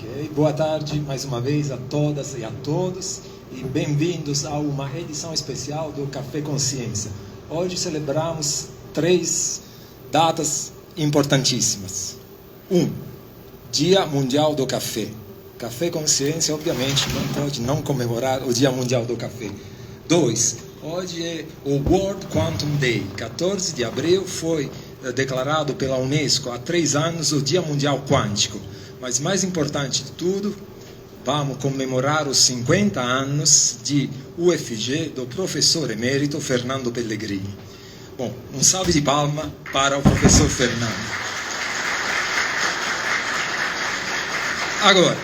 Ok, boa tarde mais uma vez a todas e a todos e bem-vindos a uma edição especial do Café Consciência. Hoje celebramos 3 datas importantíssimas. 1. Dia Mundial do Café. Café Consciência, obviamente, não pode não comemorar o Dia Mundial do Café. 2. Hoje é o World Quantum Day. 14 de abril foi declarado pela Unesco há 3 anos o Dia Mundial Quântico. Mas mais importante de tudo, vamos comemorar os 50 anos de UFG do professor emérito Fernando Pellegrini. Bom, um salve de palma para o professor Fernando. Agora,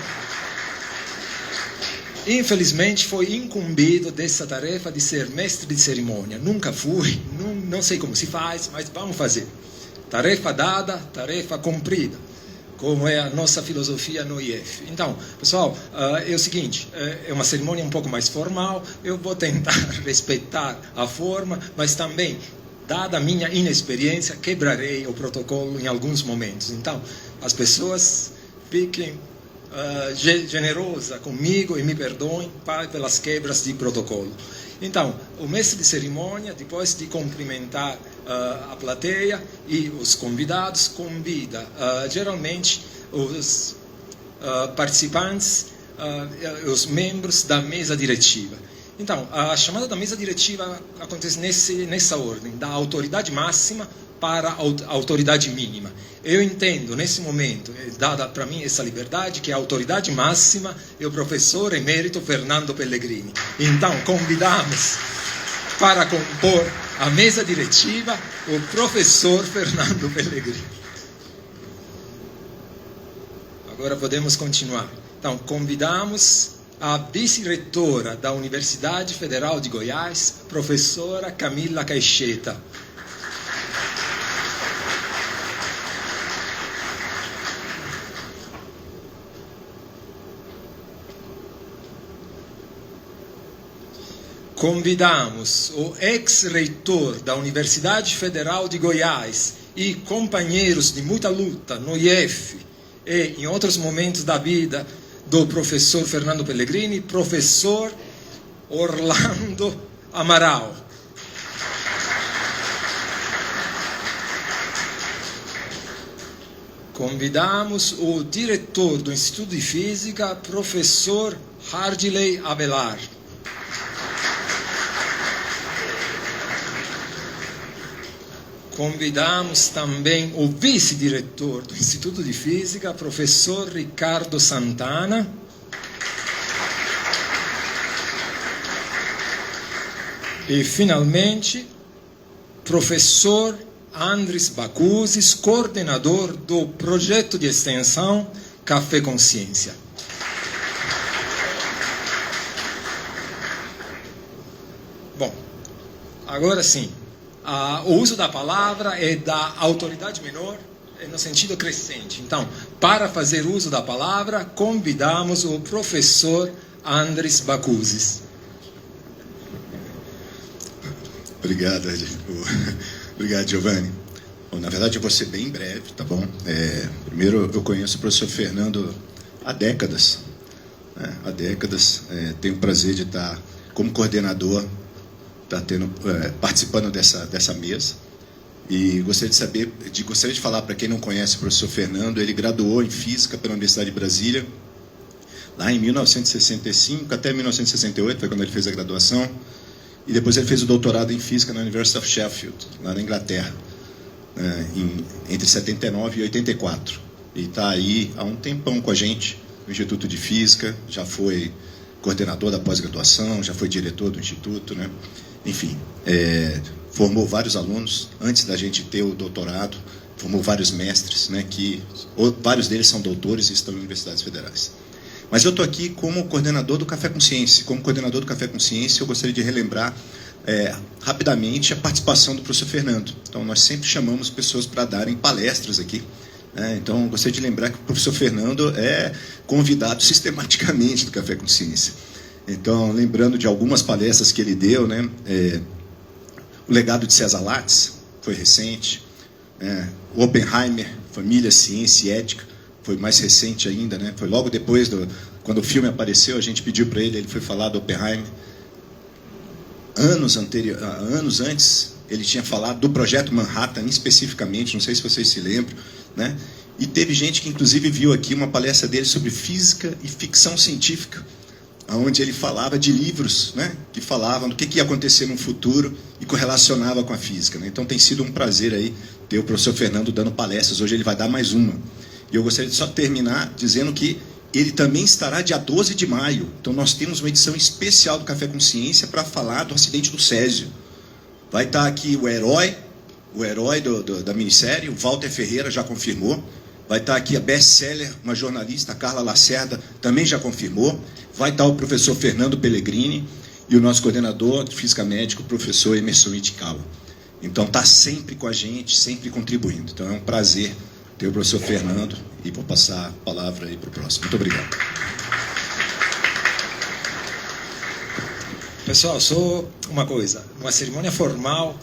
infelizmente foi incumbido dessa tarefa de ser mestre de cerimônia. Nunca fui, não sei como se faz, mas vamos fazer. Tarefa dada, tarefa cumprida, como é a nossa filosofia no IF. Então, pessoal, é o seguinte, é uma cerimônia um pouco mais formal, eu vou tentar respeitar a forma, mas também, dada a minha inexperiência, quebrarei o protocolo em alguns momentos. Então, as pessoas fiquem generosas comigo e me perdoem pelas quebras de protocolo. Então, o mestre de cerimônia, depois de cumprimentar a plateia e os convidados, convida geralmente os participantes, os membros da mesa diretiva. Então, a chamada da mesa diretiva acontece nessa ordem, da autoridade máxima para a autoridade mínima. Eu entendo, nesse momento, dada para mim essa liberdade, que a autoridade máxima é o professor emérito Fernando Pellegrini. Então, convidamos para compor a mesa diretiva o professor Fernando Pellegrini. Agora podemos continuar. Então, convidamos a vice-reitora da Universidade Federal de Goiás, professora Camila Caixeta. Convidamos o ex-reitor da Universidade Federal de Goiás e companheiros de muita luta no IF e em outros momentos da vida do professor Fernando Pellegrini, professor Orlando Amaral. Convidamos o diretor do Instituto de Física, professor Hardley Avelar. Convidamos também o vice-diretor do Instituto de Física, professor Ricardo Santana. E, finalmente, professor Andris Bakousis, coordenador do projeto de extensão Café Consciência. Bom, agora sim. O uso da palavra é da autoridade menor no sentido crescente. Então, para fazer uso da palavra, convidamos o professor Andris Bakousis. Obrigado, Giovanni. Bom, na verdade, eu vou ser bem breve, tá bom? Primeiro, eu conheço o professor Fernando há décadas. Tenho o prazer de estar como coordenador, participando dessa mesa, e gostaria de falar para quem não conhece o professor Fernando. Ele graduou em Física pela Universidade de Brasília, lá em 1965 até 1968, foi quando ele fez a graduação, e depois ele fez o doutorado em Física na University of Sheffield, lá na Inglaterra, entre 79 e 84, e está aí há um tempão com a gente no Instituto de Física, já foi coordenador da pós-graduação, já foi diretor do Instituto, né? Enfim, formou vários alunos antes da gente ter o doutorado, formou vários mestres, né, vários deles são doutores e estão em universidades federais. Mas eu estou aqui como coordenador do Café Consciência. Como coordenador do Café Consciência, eu gostaria de relembrar rapidamente a participação do professor Fernando. Então, nós sempre chamamos pessoas para darem palestras aqui. Então, eu gostaria de lembrar que o professor Fernando é convidado sistematicamente do Café Consciência. Então, lembrando de algumas palestras que ele deu, né? O legado de César Lattes foi recente. O Oppenheimer, Família, Ciência e Ética, foi mais recente ainda, né? Foi logo depois, quando o filme apareceu, a gente pediu para ele foi falar do Oppenheimer. Anos antes, ele tinha falado do projeto Manhattan, especificamente, não sei se vocês se lembram, né? E teve gente que, inclusive, viu aqui uma palestra dele sobre física e ficção científica, onde ele falava de livros, né, que falavam do que ia acontecer no futuro e correlacionava com a física, né? Então tem sido um prazer aí ter o professor Fernando dando palestras. Hoje ele vai dar mais uma. E eu gostaria de só terminar dizendo que ele também estará dia 12 de maio. Então nós temos uma edição especial do Café com Ciência para falar do acidente do Césio. Vai estar aqui o herói da minissérie, o Walter Ferreira, já confirmou. Vai estar aqui a best-seller, uma jornalista, a Carla Lacerda, também já confirmou. Vai estar o professor Fernando Pellegrini e o nosso coordenador de Física Médica, o professor Emerson Itikawa. Então, está sempre com a gente, sempre contribuindo. Então, é um prazer ter o professor Fernando e vou passar a palavra aí para o próximo. Muito obrigado. Pessoal, só uma coisa. Numa cerimônia formal,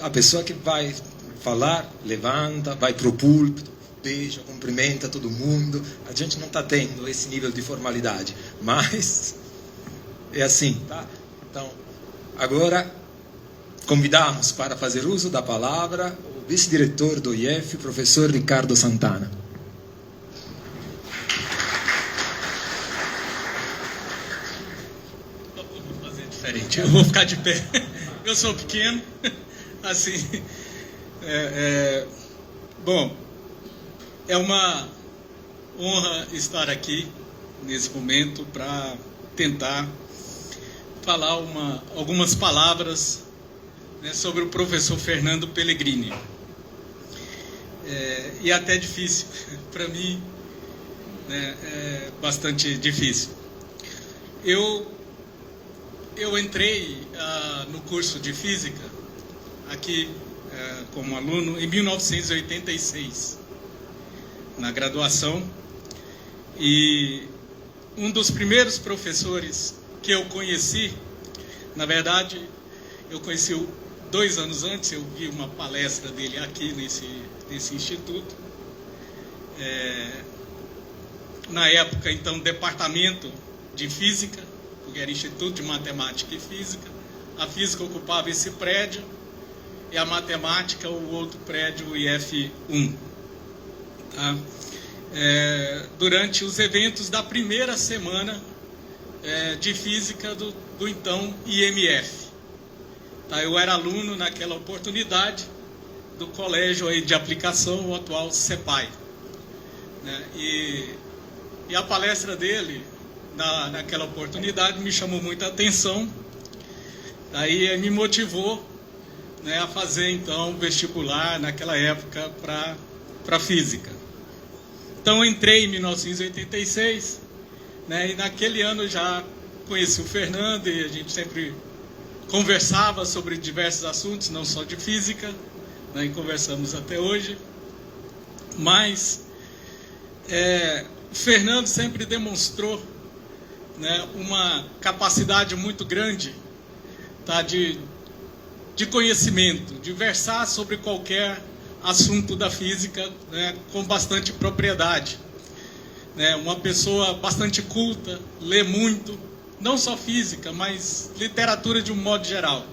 a pessoa que vai falar, levanta, vai para o púlpito, beija, cumprimenta todo mundo. A gente não está tendo esse nível de formalidade, mas é assim, tá? Então, agora convidamos para fazer uso da palavra o vice-diretor do IEF, o professor Ricardo Santana. Eu vou fazer diferente, eu vou ficar de pé. Eu sou pequeno, assim... Bom, é uma honra estar aqui nesse momento para tentar falar algumas palavras, né, sobre o professor Fernando Pellegrini. E é até difícil, para mim, né, é bastante difícil. Eu entrei no curso de Física aqui como aluno em 1986, na graduação, e um dos primeiros professores que eu conheci, na verdade, eu conheci 2 anos antes, eu vi uma palestra dele aqui nesse instituto, na época, então, departamento de Física, porque era Instituto de Matemática e Física, a Física ocupava esse prédio, e a Matemática, o outro prédio, o IF1. Tá? Durante os eventos da primeira semana de Física do então IMF. Tá? Eu era aluno naquela oportunidade do colégio aí de aplicação, o atual CEPAI. Né? E a palestra dele, naquela oportunidade, me chamou muita atenção. Aí me motivou, né, a fazer, então, vestibular, naquela época, para Física. Então, eu entrei em 1986, né, e naquele ano eu já conheci o Fernando, e a gente sempre conversava sobre diversos assuntos, não só de Física, né, e conversamos até hoje. Mas o Fernando sempre demonstrou, né, uma capacidade muito grande, tá, de conhecimento, de versar sobre qualquer assunto da física, né, com bastante propriedade. Né, uma pessoa bastante culta, lê muito, não só física, mas literatura de um modo geral.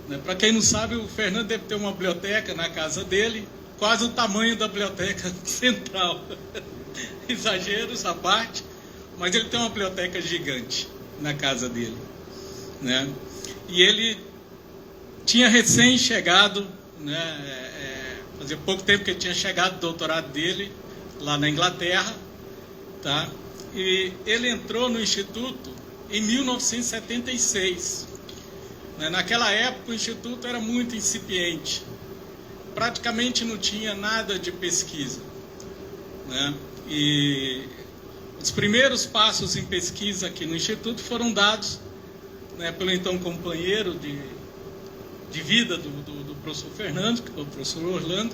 Né, para quem não sabe, o Fernando deve ter uma biblioteca na casa dele, quase o tamanho da biblioteca central. Exageros à parte, mas ele tem uma biblioteca gigante na casa dele. Né, e ele tinha recém-chegado, né, fazia pouco tempo que ele tinha chegado, o doutorado dele, lá na Inglaterra, tá? E ele entrou no Instituto em 1976. Né? Naquela época, o Instituto era muito incipiente, praticamente não tinha nada de pesquisa. Né? E os primeiros passos em pesquisa aqui no Instituto foram dados, né, pelo então companheiro de vida do professor Fernando, que é o professor Orlando,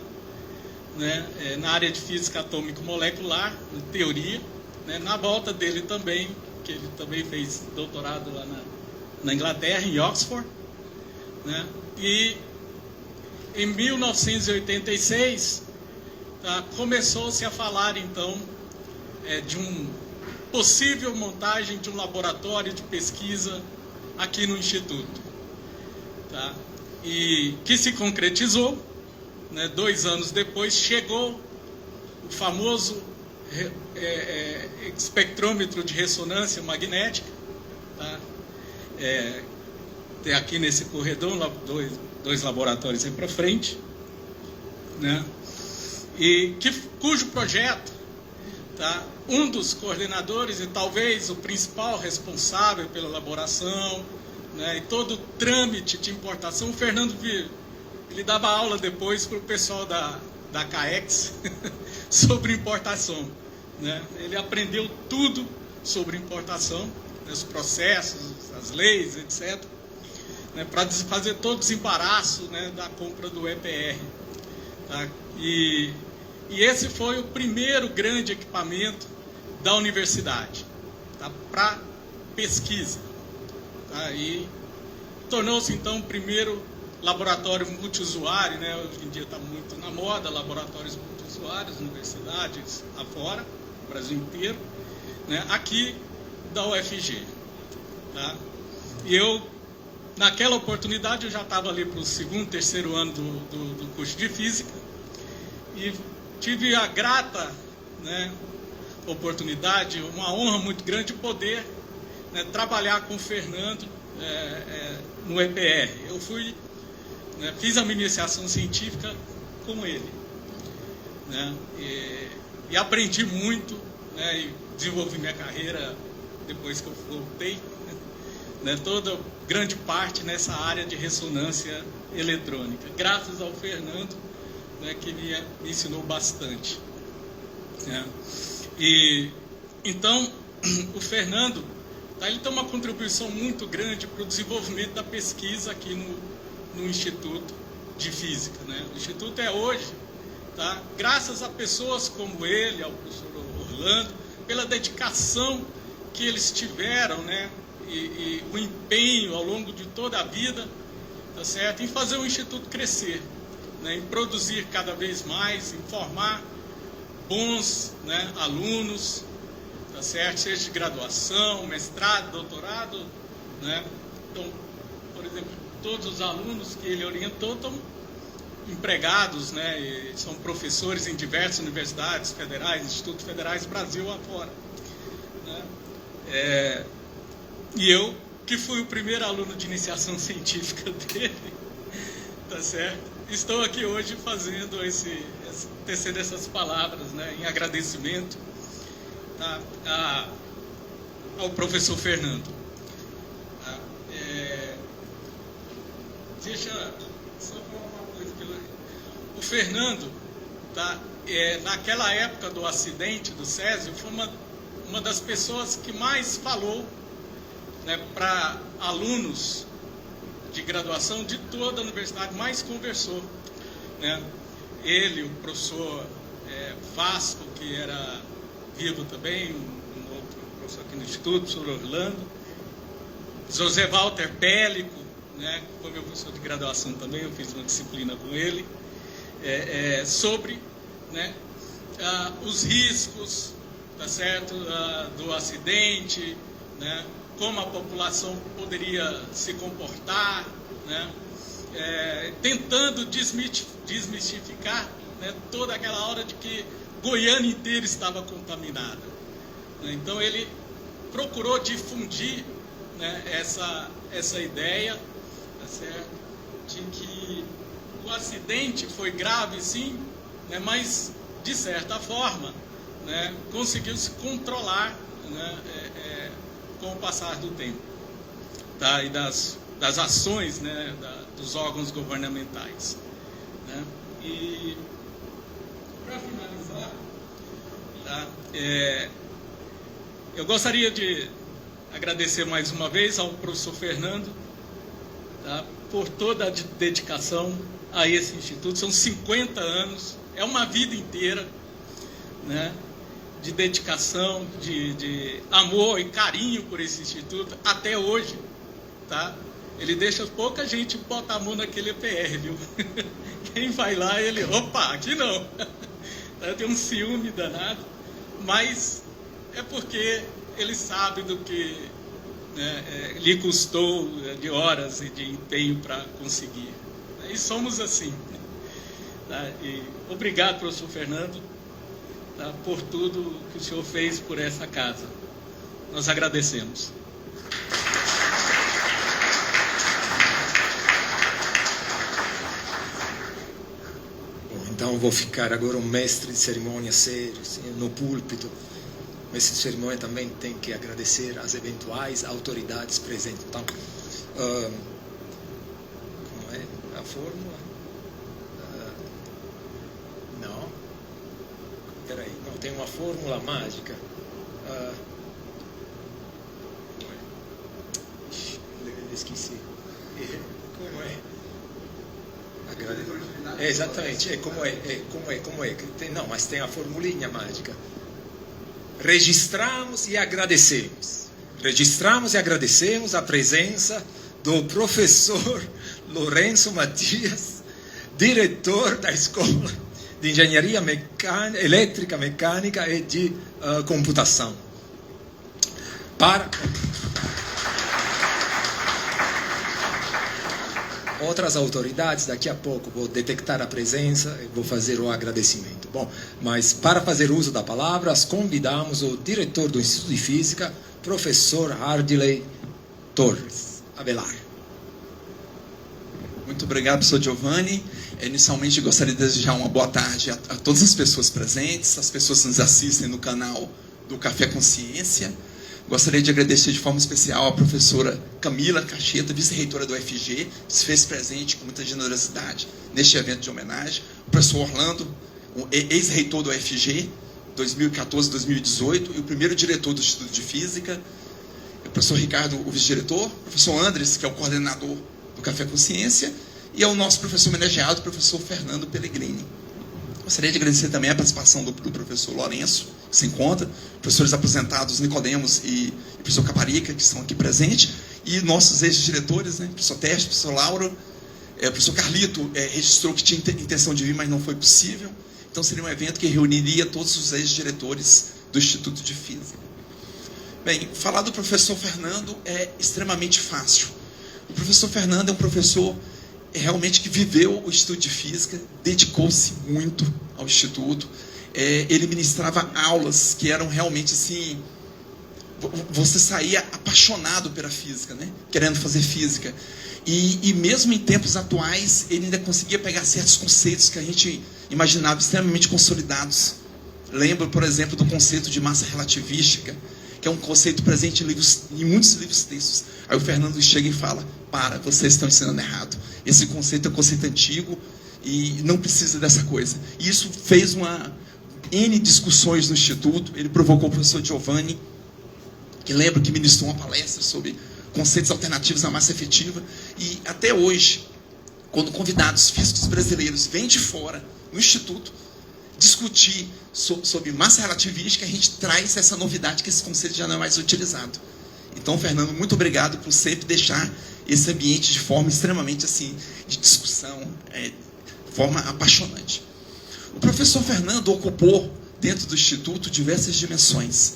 né, na área de física atômico-molecular, teoria, né, na volta dele também, que ele também fez doutorado lá na Inglaterra, em Oxford, né, e em 1986 tá, começou-se a falar, então, de uma possível montagem de um laboratório de pesquisa aqui no Instituto. Tá? E que se concretizou, né, 2 anos depois, chegou o famoso espectrômetro de ressonância magnética, tá? Tem aqui nesse corredor dois laboratórios aí para frente, né? E cujo projeto, tá, um dos coordenadores e talvez o principal responsável pela elaboração, né, e todo o trâmite de importação, o Fernando Vieira, ele dava aula depois para o pessoal da CAEX sobre importação, né? Ele aprendeu tudo sobre importação, né, os processos, as leis, etc., né, para fazer todo o desembaraço, né, da compra do EPR. Tá? E esse foi o primeiro grande equipamento da universidade, tá, para pesquisa. Tá? E tornou-se, então, o primeiro laboratório multiusuário, né? Hoje em dia está muito na moda, laboratórios multiusuários, universidades afora, no Brasil inteiro, né? Aqui da UFG. Tá? E eu, naquela oportunidade, eu já estava ali para o 2º, 3º ano do curso de Física e tive a grata, né, oportunidade, uma honra muito grande de poder, né, trabalhar com o Fernando no EPR. Eu fui, né, fiz a minha iniciação científica com ele, né, e aprendi muito, né, e desenvolvi minha carreira depois que eu voltei, né, toda grande parte nessa área de ressonância eletrônica, graças ao Fernando, né, que me ensinou bastante, né. E então o Fernando, tá, ele tem uma contribuição muito grande para o desenvolvimento da pesquisa aqui no Instituto de Física, né. O Instituto é hoje, tá, graças a pessoas como ele, ao professor Orlando, pela dedicação que eles tiveram, né, e o empenho ao longo de toda a vida, tá certo, em fazer o Instituto crescer, né, em produzir cada vez mais, em formar bons, né, alunos, tá certo, seja de graduação, mestrado, doutorado, né. Então, por exemplo, todos os alunos que ele orientou estão empregados, né, e são professores em diversas universidades federais, institutos federais, Brasil afora, né. E eu, que fui o primeiro aluno de iniciação científica dele, tá certo, estou aqui hoje fazendo tecendo essas palavras, né, em agradecimento, tá, ao professor Fernando. Tá, deixa só falar uma coisa que o Fernando, tá, naquela época do acidente do Césio, foi uma das pessoas que mais falou, né, para alunos de graduação de toda a universidade, mais conversou, né? Ele, o professor Vasco, que era vivo também, um outro professor aqui no Instituto, o professor Orlando, José Walter Pélico, né, que foi meu professor de graduação também, eu fiz uma disciplina com ele, sobre, né, os riscos, tá certo, do acidente, né, como a população poderia se comportar, né, tentando desmistificar, né, toda aquela hora de que Goiânia inteira estava contaminada, né. Então ele procurou difundir, né, essa ideia, tá certo, de que o acidente foi grave sim, né, mas de certa forma, né, conseguiu se controlar, né, com o passar do tempo, tá, e das ações, né, dos órgãos governamentais, né. E para finalizar, tá, eu gostaria de agradecer mais uma vez ao professor Fernando, tá, por toda a dedicação a esse instituto. São 50 anos, é uma vida inteira, né, de dedicação, de amor e carinho por esse instituto, até hoje, tá? Ele deixa pouca gente botar a mão naquele EPR, viu? Quem vai lá, ele, opa, aqui não, Eu tenho um ciúme danado, mas é porque ele sabe do que, né, lhe custou de horas e de empenho para conseguir. E somos assim. Tá? E obrigado, professor Fernando, tá, por tudo que o senhor fez por essa casa. Nós agradecemos. Então vou ficar agora um mestre de cerimônia sério, assim, no púlpito. O mestre de cerimônia também tem que agradecer às eventuais autoridades presentes. Então, como é a fórmula? Não. Peraí, não, tem uma fórmula mágica. Esqueci. Como é? Exatamente, como é. Não, mas tem a formulinha mágica. Registramos e agradecemos. Registramos e agradecemos a presença do professor Lourenço Matias, diretor da Escola de Engenharia Elétrica, Mecânica e de Computação. Para outras autoridades, daqui a pouco vou detectar a presença e vou fazer o agradecimento. Bom, mas para fazer uso da palavra, convidamos o diretor do Instituto de Física, professor Hardley Torres Avelar. Muito obrigado, professor Giovanni. Inicialmente, gostaria de desejar uma boa tarde a todas as pessoas presentes, as pessoas que nos assistem no canal do Café Consciência. Gostaria de agradecer de forma especial a professora Camila Cacheta, vice-reitora do UFG, que se fez presente com muita generosidade neste evento de homenagem. O professor Orlando, o ex-reitor do UFG, 2014-2018, e o primeiro diretor do Instituto de Física. O professor Ricardo, o vice-diretor. O professor Andres, que é o coordenador do Café Consciência. E ao nosso professor homenageado, o professor Fernando Pellegrini. Gostaria de agradecer também a participação do professor Lourenço, que se encontra, professores aposentados Nicodemos e professor Caparica, que estão aqui presentes, e nossos ex-diretores, né, professor Teste, professor Lauro, o professor Carlito registrou que tinha intenção de vir, mas não foi possível. Então seria um evento que reuniria todos os ex-diretores do Instituto de Física. Bem, falar do professor Fernando é extremamente fácil. O professor Fernando é um professor realmente que viveu o Instituto de Física, dedicou-se muito ao Instituto. Ele ministrava aulas que eram realmente assim, você saía apaixonado pela física, né? Querendo fazer física. E mesmo em tempos atuais, ele ainda conseguia pegar certos conceitos que a gente imaginava extremamente consolidados. Lembro, por exemplo, do conceito de massa relativística, que é um conceito presente em muitos livros textos. Aí o Fernando chega e fala: vocês estão ensinando errado. Esse conceito é um conceito antigo e não precisa dessa coisa. E isso fez N discussões no Instituto. Ele provocou o professor Giovanni, que lembro que ministrou uma palestra sobre conceitos alternativos à massa efetiva. E até hoje, quando convidados físicos brasileiros vêm de fora, no Instituto, discutir sobre massa relativística, a gente traz essa novidade, que esse conceito já não é mais utilizado. Então, Fernando, muito obrigado por sempre deixar esse ambiente de forma extremamente assim, de discussão, de forma apaixonante. O professor Fernando ocupou, dentro do Instituto, diversas dimensões.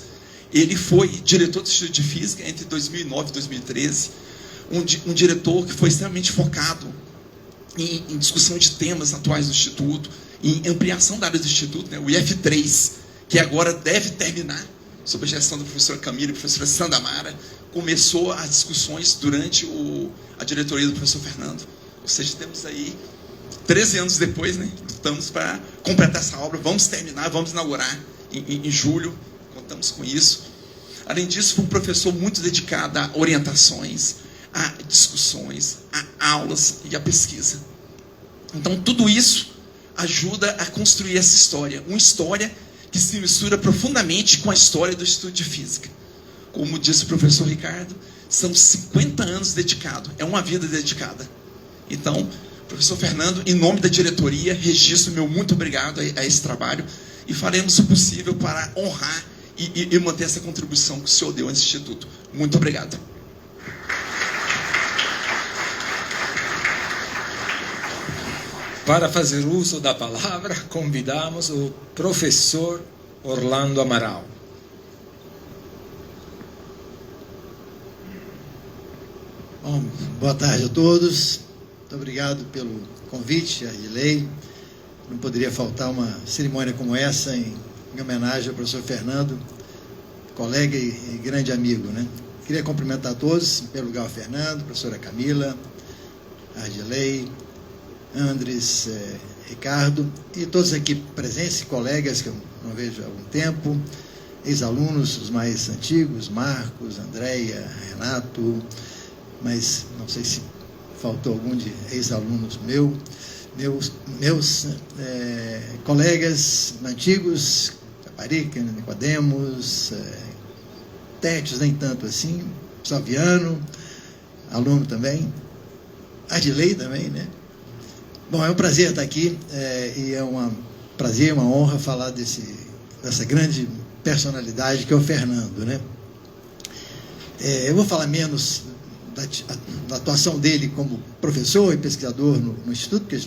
Ele foi diretor do Instituto de Física entre 2009 e 2013, um diretor que foi extremamente focado em discussão de temas atuais do Instituto, em ampliação da área do Instituto, né, o IF3, que agora deve terminar, sob a gestão da professora Camila e da professora Sandamara, começou as discussões durante a diretoria do professor Fernando. Ou seja, temos aí 13 anos depois, né, estamos para completar essa obra, vamos terminar, vamos inaugurar em julho, contamos com isso. Além disso, foi um professor muito dedicado a orientações, a discussões, a aulas e a pesquisa. Então, tudo isso ajuda a construir essa história, uma história que se mistura profundamente com a história do Instituto de Física. Como disse o professor Ricardo, são 50 anos dedicados, é uma vida dedicada. Então, professor Fernando, em nome da diretoria, registro meu muito obrigado a esse trabalho e faremos o possível para honrar e manter essa contribuição que o senhor deu a esse Instituto. Muito obrigado. Para fazer uso da palavra, convidamos o professor Orlando Amaral. Bom, boa tarde a todos. Muito obrigado pelo convite, Arley. Não poderia faltar uma cerimônia como essa em homenagem ao professor Fernando, colega e grande amigo, né? Queria cumprimentar a todos, em primeiro lugar o Fernando, a professora Camila, Arley, Andres, Ricardo e todos aqui presentes, colegas que eu não vejo há algum tempo, ex-alunos, os mais antigos, Marcos, Andréia, Renato, mas não sei se faltou algum de ex-alunos meus colegas antigos, Caparica, Nicodemos, Tétios, nem tanto assim, Salviano, aluno também, Arley também, né? Bom, é um prazer estar aqui e é um prazer, uma honra falar dessa grande personalidade que é o Fernando, né? Eu vou falar menos da atuação dele como professor e pesquisador no Instituto, porque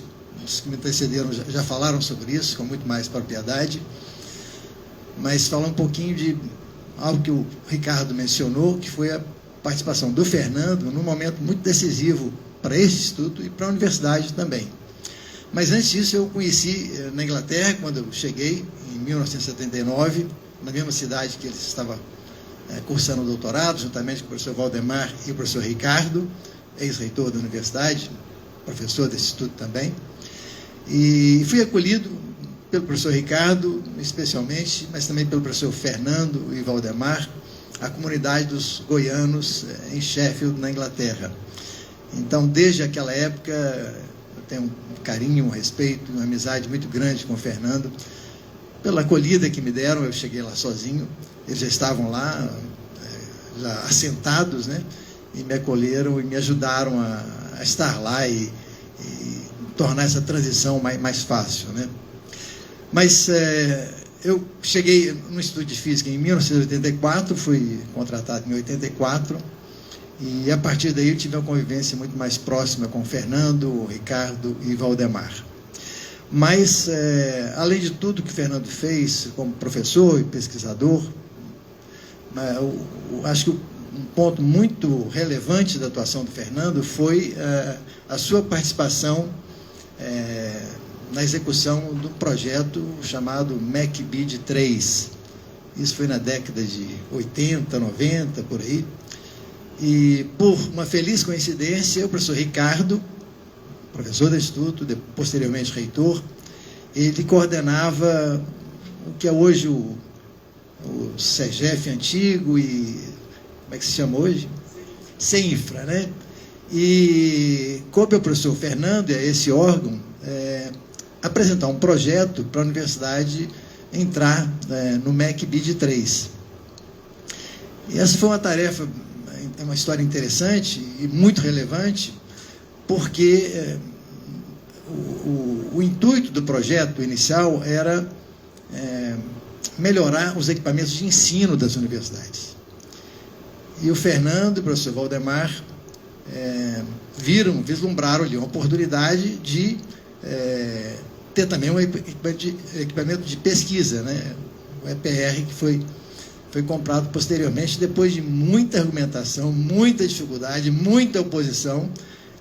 os que me antecederam já falaram sobre isso com muito mais propriedade, mas falar um pouquinho de algo que o Ricardo mencionou, que foi a participação do Fernando num momento muito decisivo para esse Instituto e para a universidade também. Mas antes disso eu conheci na Inglaterra, quando eu cheguei, em 1979, na mesma cidade que ele estava cursando o doutorado, juntamente com o professor Valdemar e o professor Ricardo, ex-reitor da universidade, professor desse instituto também. E fui acolhido pelo professor Ricardo, especialmente, mas também pelo professor Fernando e Valdemar, a comunidade dos goianos em Sheffield, na Inglaterra. Então, desde aquela época, eu tenho um carinho, um respeito, uma amizade muito grande com o Fernando, pela acolhida que me deram. Eu cheguei lá sozinho, eles já estavam lá, já assentados, né? E me acolheram e me ajudaram a estar lá e tornar essa transição mais fácil, né? Mas eu cheguei no Instituto de Física em 1984, fui contratado em 84, e a partir daí eu tive uma convivência muito mais próxima com o Fernando, o Ricardo e Valdemar. Mas, além de tudo que o Fernando fez como professor e pesquisador, acho que um ponto muito relevante da atuação do Fernando foi a sua participação na execução do projeto chamado MEC-BID 3. Isso foi na década de 80, 90, por aí. E, por uma feliz coincidência, o professor Ricardo, professor do Instituto, posteriormente reitor, ele coordenava o que é hoje o CEGEF antigo e... como é que se chama hoje? CEINFRA, né? E coube ao professor Fernando e a esse órgão apresentar um projeto para a universidade entrar no MEC-BID 3. E essa foi uma tarefa, é uma história interessante e muito relevante, porque o intuito do projeto inicial era melhorar os equipamentos de ensino das universidades. E o Fernando e o professor Valdemar vislumbraram ali uma oportunidade de ter também um equipamento de pesquisa, né? O EPR, que foi comprado posteriormente, depois de muita argumentação, muita dificuldade, muita oposição,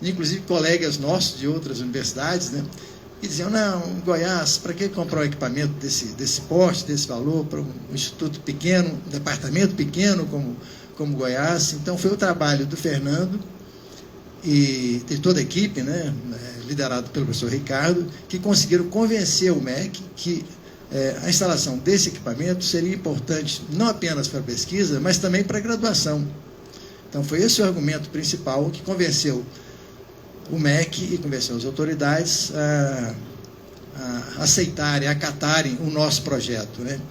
inclusive colegas nossos de outras universidades, né? Que diziam, não, Goiás, para que comprar um equipamento desse porte, desse valor, para um instituto pequeno, um departamento pequeno como Goiás? Então, foi o trabalho do Fernando e de toda a equipe, né, liderado pelo professor Ricardo, que conseguiram convencer o MEC que a instalação desse equipamento seria importante não apenas para a pesquisa, mas também para a graduação. Então, foi esse o argumento principal que convenceu o MEC e convenceu as autoridades a aceitarem, a acatarem o nosso projeto, né?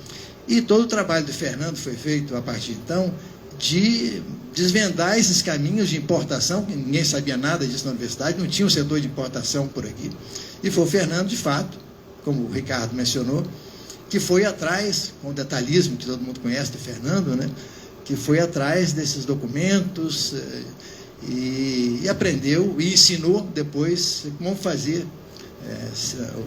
E todo o trabalho do Fernando foi feito, a partir então, de desvendar esses caminhos de importação, que ninguém sabia nada disso na universidade, não tinha um setor de importação por aqui. E foi o Fernando, de fato, como o Ricardo mencionou, que foi atrás, com o detalhismo que todo mundo conhece do Fernando, né? Que foi atrás desses documentos e aprendeu e ensinou depois como fazer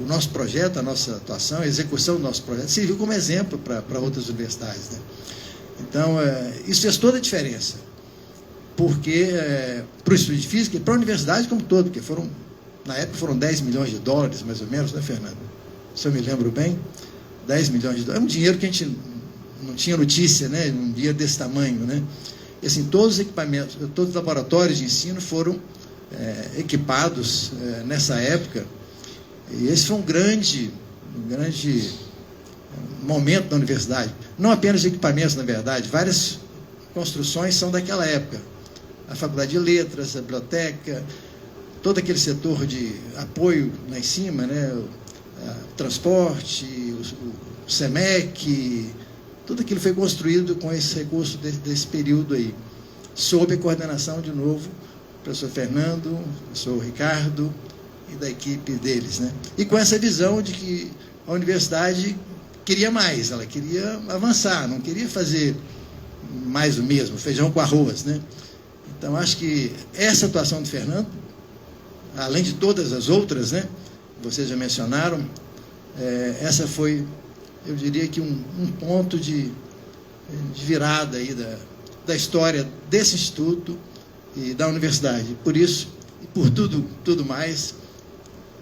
o nosso projeto, a nossa atuação, a execução do nosso projeto serviu como exemplo para outras universidades, né? Então, isso fez toda a diferença, porque para o estudo de física e para a universidade como um todo, porque na época foram 10 milhões de dólares, mais ou menos, né, Fernando? Se eu me lembro bem, 10 milhões de dólares. É um dinheiro que a gente não tinha notícia, né? Um dinheiro desse tamanho, né? E assim, todos os equipamentos, todos os laboratórios de ensino foram equipados nessa época. E esse foi um grande momento da universidade. Não apenas equipamentos, na verdade, várias construções são daquela época. A Faculdade de Letras, a biblioteca, todo aquele setor de apoio lá em cima, né? O transporte, o SEMEC, tudo aquilo foi construído com esse recurso desse período aí, sob a coordenação, de novo, do professor Fernando, do professor Ricardo e da equipe deles, né? E com essa visão de que a universidade queria mais, ela queria avançar, não queria fazer mais o mesmo, feijão com arroz, né? Então, acho que essa atuação do Fernando, além de todas as outras, né, vocês já mencionaram, essa foi, eu diria que um ponto de virada aí da história desse instituto e da universidade. Por isso, e por tudo mais,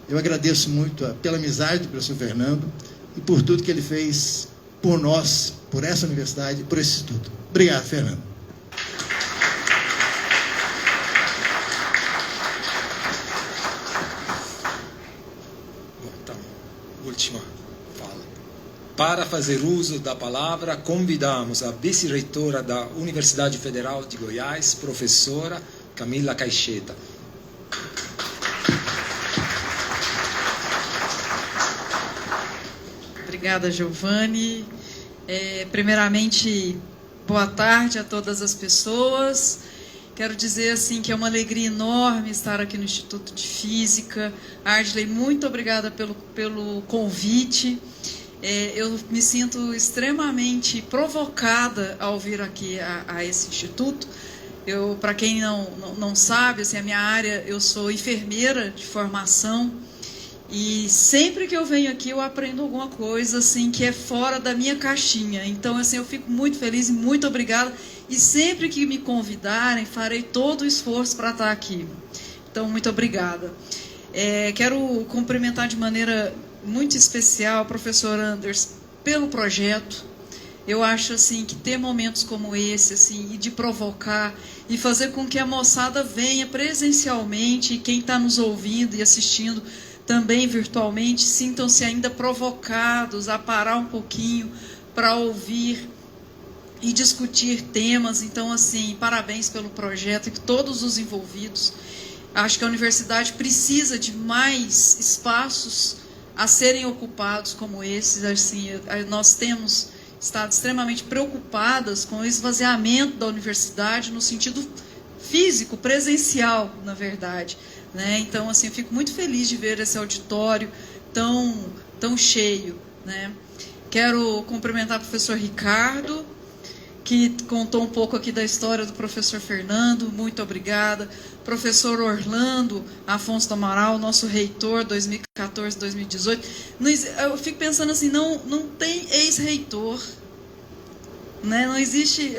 eu agradeço muito pela amizade do professor Fernando e por tudo que ele fez por nós, por essa universidade, por esse instituto. Obrigado, Fernando. Então, última fala. Para fazer uso da palavra, convidamos a vice-reitora da Universidade Federal de Goiás, professora Camila Caixeta. Obrigada, Giovanni. Primeiramente, boa tarde a todas as pessoas. Quero dizer assim que é uma alegria enorme estar aqui no Instituto de Física. Ardley, muito obrigada pelo convite. Eu me sinto extremamente provocada ao vir aqui a esse instituto. Para quem não sabe, assim, a minha área, eu sou enfermeira de formação. E sempre que eu venho aqui eu aprendo alguma coisa assim que é fora da minha caixinha. Então assim, eu fico muito feliz e muito obrigada. E sempre que me convidarem, farei todo o esforço para estar aqui. Então, muito obrigada. Quero cumprimentar de maneira muito especial o professor Anders pelo projeto. Eu acho assim que ter momentos como esse, assim, e de provocar e fazer com que a moçada venha presencialmente, e quem está nos ouvindo e assistindo também virtualmente, sintam-se ainda provocados a parar um pouquinho para ouvir e discutir temas. Então, assim, parabéns pelo projeto e todos os envolvidos. Acho que a universidade precisa de mais espaços a serem ocupados como esses. Assim, nós temos estado extremamente preocupadas com o esvaziamento da universidade no sentido físico, presencial, na verdade, né? Então, assim, eu fico muito feliz de ver esse auditório tão cheio, né? Quero cumprimentar o professor Ricardo, que contou um pouco aqui da história do professor Fernando, muito obrigada. Professor Orlando Afonso do Amaral, nosso reitor 2014, 2018. Eu fico pensando assim, não tem ex-reitor, né? Não existe...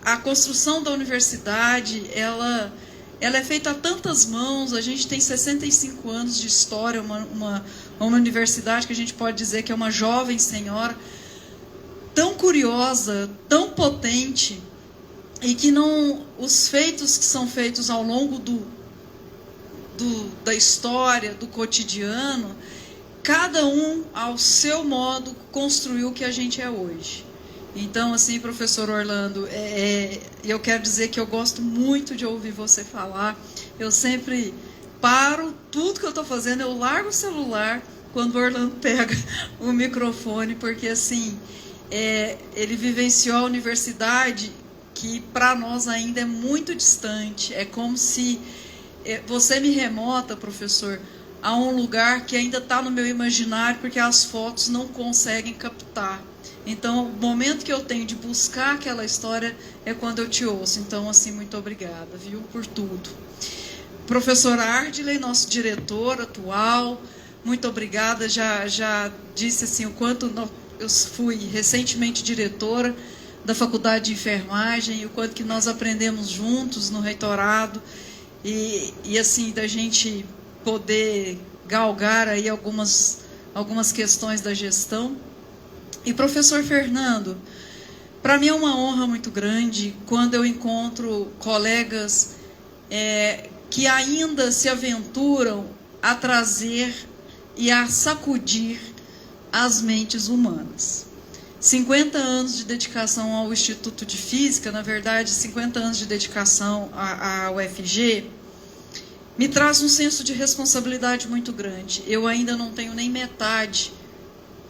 A construção da universidade, ela é feita a tantas mãos. A gente tem 65 anos de história, uma universidade que a gente pode dizer que é uma jovem senhora, tão curiosa, tão potente, e que os feitos que são feitos ao longo da história, do cotidiano, cada um, ao seu modo, construiu o que a gente é hoje. Então, assim, professor Orlando, eu quero dizer que eu gosto muito de ouvir você falar. Eu sempre paro tudo que eu estou fazendo, eu largo o celular quando o Orlando pega o microfone, porque, assim, ele vivenciou a universidade que, para nós, ainda é muito distante. É como se você me remota, professor, a um lugar que ainda está no meu imaginário, porque as fotos não conseguem captar. Então, o momento que eu tenho de buscar aquela história é quando eu te ouço. Então, assim, muito obrigada, viu, por tudo. Professor Ardley, nosso diretor atual, muito obrigada. Já disse assim o quanto eu fui recentemente diretora da Faculdade de Enfermagem, e o quanto que nós aprendemos juntos no reitorado, e assim, da gente poder galgar aí algumas questões da gestão. E professor Fernando, para mim é uma honra muito grande quando eu encontro colegas que ainda se aventuram a trazer e a sacudir as mentes humanas. 50 anos de dedicação ao Instituto de Física, na verdade, 50 anos de dedicação à UFG, me traz um senso de responsabilidade muito grande. Eu ainda não tenho nem metade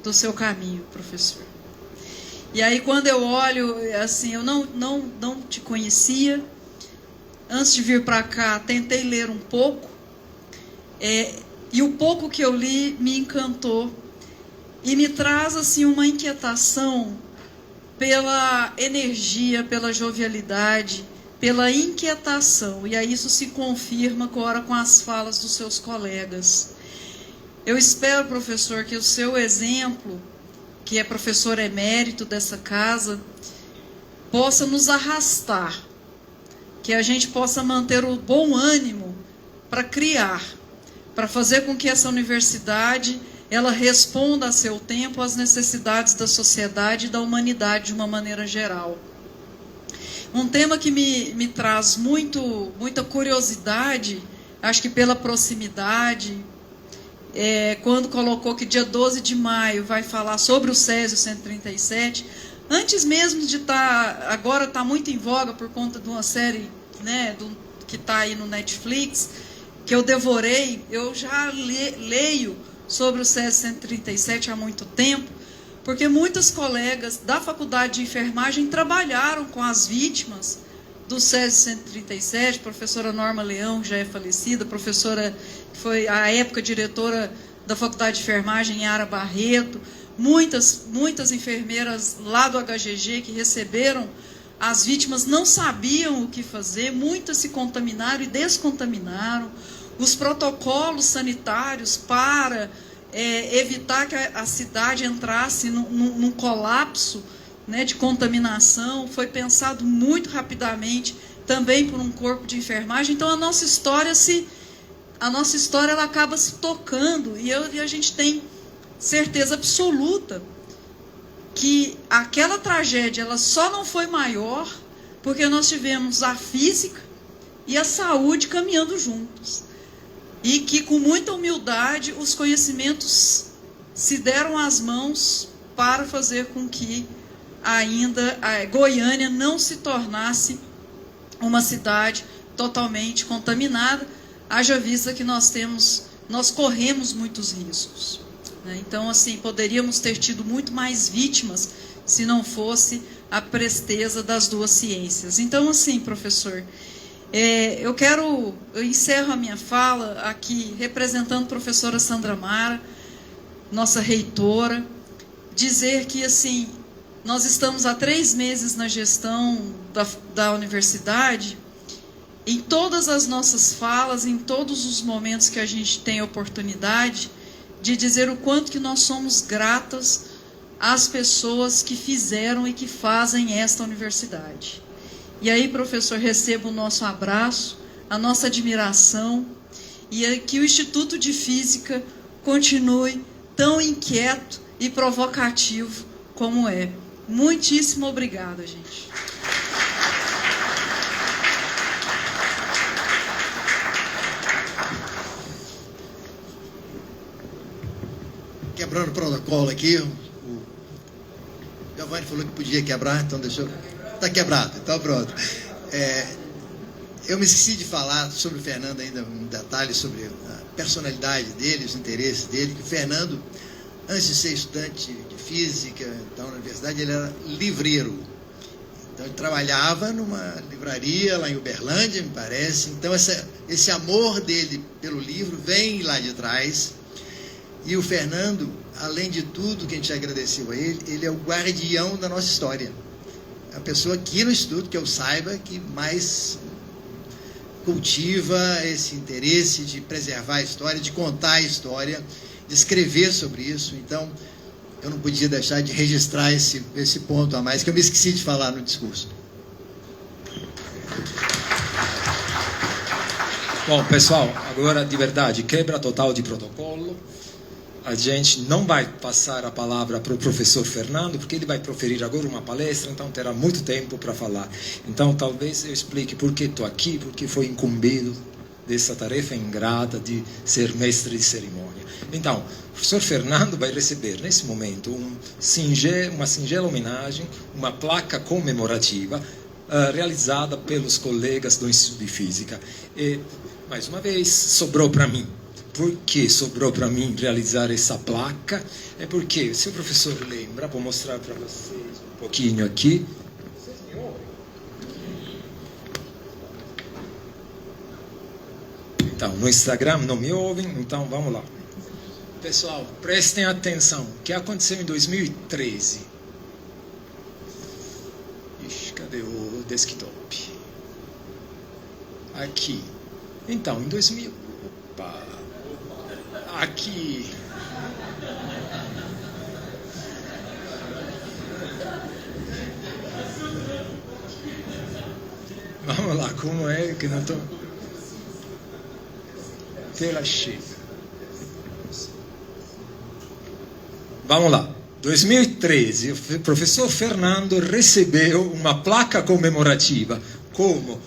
do seu caminho, professor. E aí, quando eu olho, assim, eu não te conhecia. Antes de vir para cá, tentei ler um pouco, e o pouco que eu li me encantou, e me traz assim uma inquietação pela energia, pela jovialidade, pela inquietação, e aí isso se confirma agora com as falas dos seus colegas. Eu espero, professor, que o seu exemplo, que é professor emérito dessa casa, possa nos arrastar, que a gente possa manter o bom ânimo para criar, para fazer com que essa universidade ela responda a seu tempo às necessidades da sociedade e da humanidade de uma maneira geral. Um tema que me traz muita curiosidade, acho que pela proximidade, quando colocou que dia 12 de maio vai falar sobre o Césio 137, antes mesmo de agora está muito em voga por conta de uma série, né, que está aí no Netflix, que eu devorei, eu já leio sobre o Césio 137 há muito tempo, porque muitos colegas da Faculdade de Enfermagem trabalharam com as vítimas do Césio 137, professora Norma Leão, já é falecida, professora que foi, à época, diretora da Faculdade de Enfermagem, Yara Barreto, muitas enfermeiras lá do HGG que receberam as vítimas, não sabiam o que fazer, muitas se contaminaram e descontaminaram. Os protocolos sanitários para evitar que a cidade entrasse num colapso, né, de contaminação, foi pensado muito rapidamente também por um corpo de enfermagem. Então a nossa história ela acaba se tocando, e a gente tem certeza absoluta que aquela tragédia ela só não foi maior porque nós tivemos a física e a saúde caminhando juntos. E que, com muita humildade, os conhecimentos se deram às mãos para fazer com que ainda a Goiânia não se tornasse uma cidade totalmente contaminada, haja vista que nós corremos muitos riscos, né? Então, assim, poderíamos ter tido muito mais vítimas se não fosse a presteza das duas ciências. Então, assim, professor, eu encerro a minha fala aqui representando a professora Sandra Mara, nossa reitora, dizer que, assim, nós estamos há 3 meses na gestão da universidade. Em todas as nossas falas, em todos os momentos que a gente tem a oportunidade de dizer o quanto que nós somos gratas às pessoas que fizeram e que fazem esta universidade. E aí, professor, receba o nosso abraço, a nossa admiração, e que o Instituto de Física continue tão inquieto e provocativo como é. Muitíssimo obrigada, gente. Quebrando o protocolo aqui, o Giovanni falou que podia quebrar, então deixou. Está quebrado, então pronto. Eu me esqueci de falar sobre o Fernando ainda, um detalhe sobre a personalidade dele, os interesses dele, que o Fernando, antes de ser estudante de física da universidade, ele era livreiro. Então ele trabalhava numa livraria lá em Uberlândia, me parece. Então esse amor dele pelo livro vem lá de trás. E o Fernando, além de tudo que a gente agradeceu a ele é o guardião da nossa história. A pessoa aqui no Instituto, que eu saiba, que mais cultiva esse interesse de preservar a história, de contar a história, de escrever sobre isso. Então, eu não podia deixar de registrar esse ponto a mais, que eu me esqueci de falar no discurso. Bom, pessoal, agora de verdade, quebra total de protocolo. A gente não vai passar a palavra para o professor Fernando, porque ele vai proferir agora uma palestra, então terá muito tempo para falar. Então, talvez eu explique por que estou aqui, porque foi incumbido dessa tarefa ingrata de ser mestre de cerimônia. Então, o professor Fernando vai receber, nesse momento, uma singela homenagem, uma placa comemorativa, realizada pelos colegas do Instituto de Física. E, mais uma vez, sobrou para mim. Por que sobrou para mim realizar essa placa? É porque, se o professor lembra, vou mostrar para vocês um pouquinho aqui. Vocês me ouvem? Então, no Instagram não me ouvem, então vamos lá. Pessoal, prestem atenção. O que aconteceu em 2013? Ixi, cadê o desktop? Aqui. Então, em 2000... Opa! Aqui. Vamos lá, como é que não estou... Tela cheia. Vamos lá. 2013, o professor Fernando recebeu uma placa comemorativa como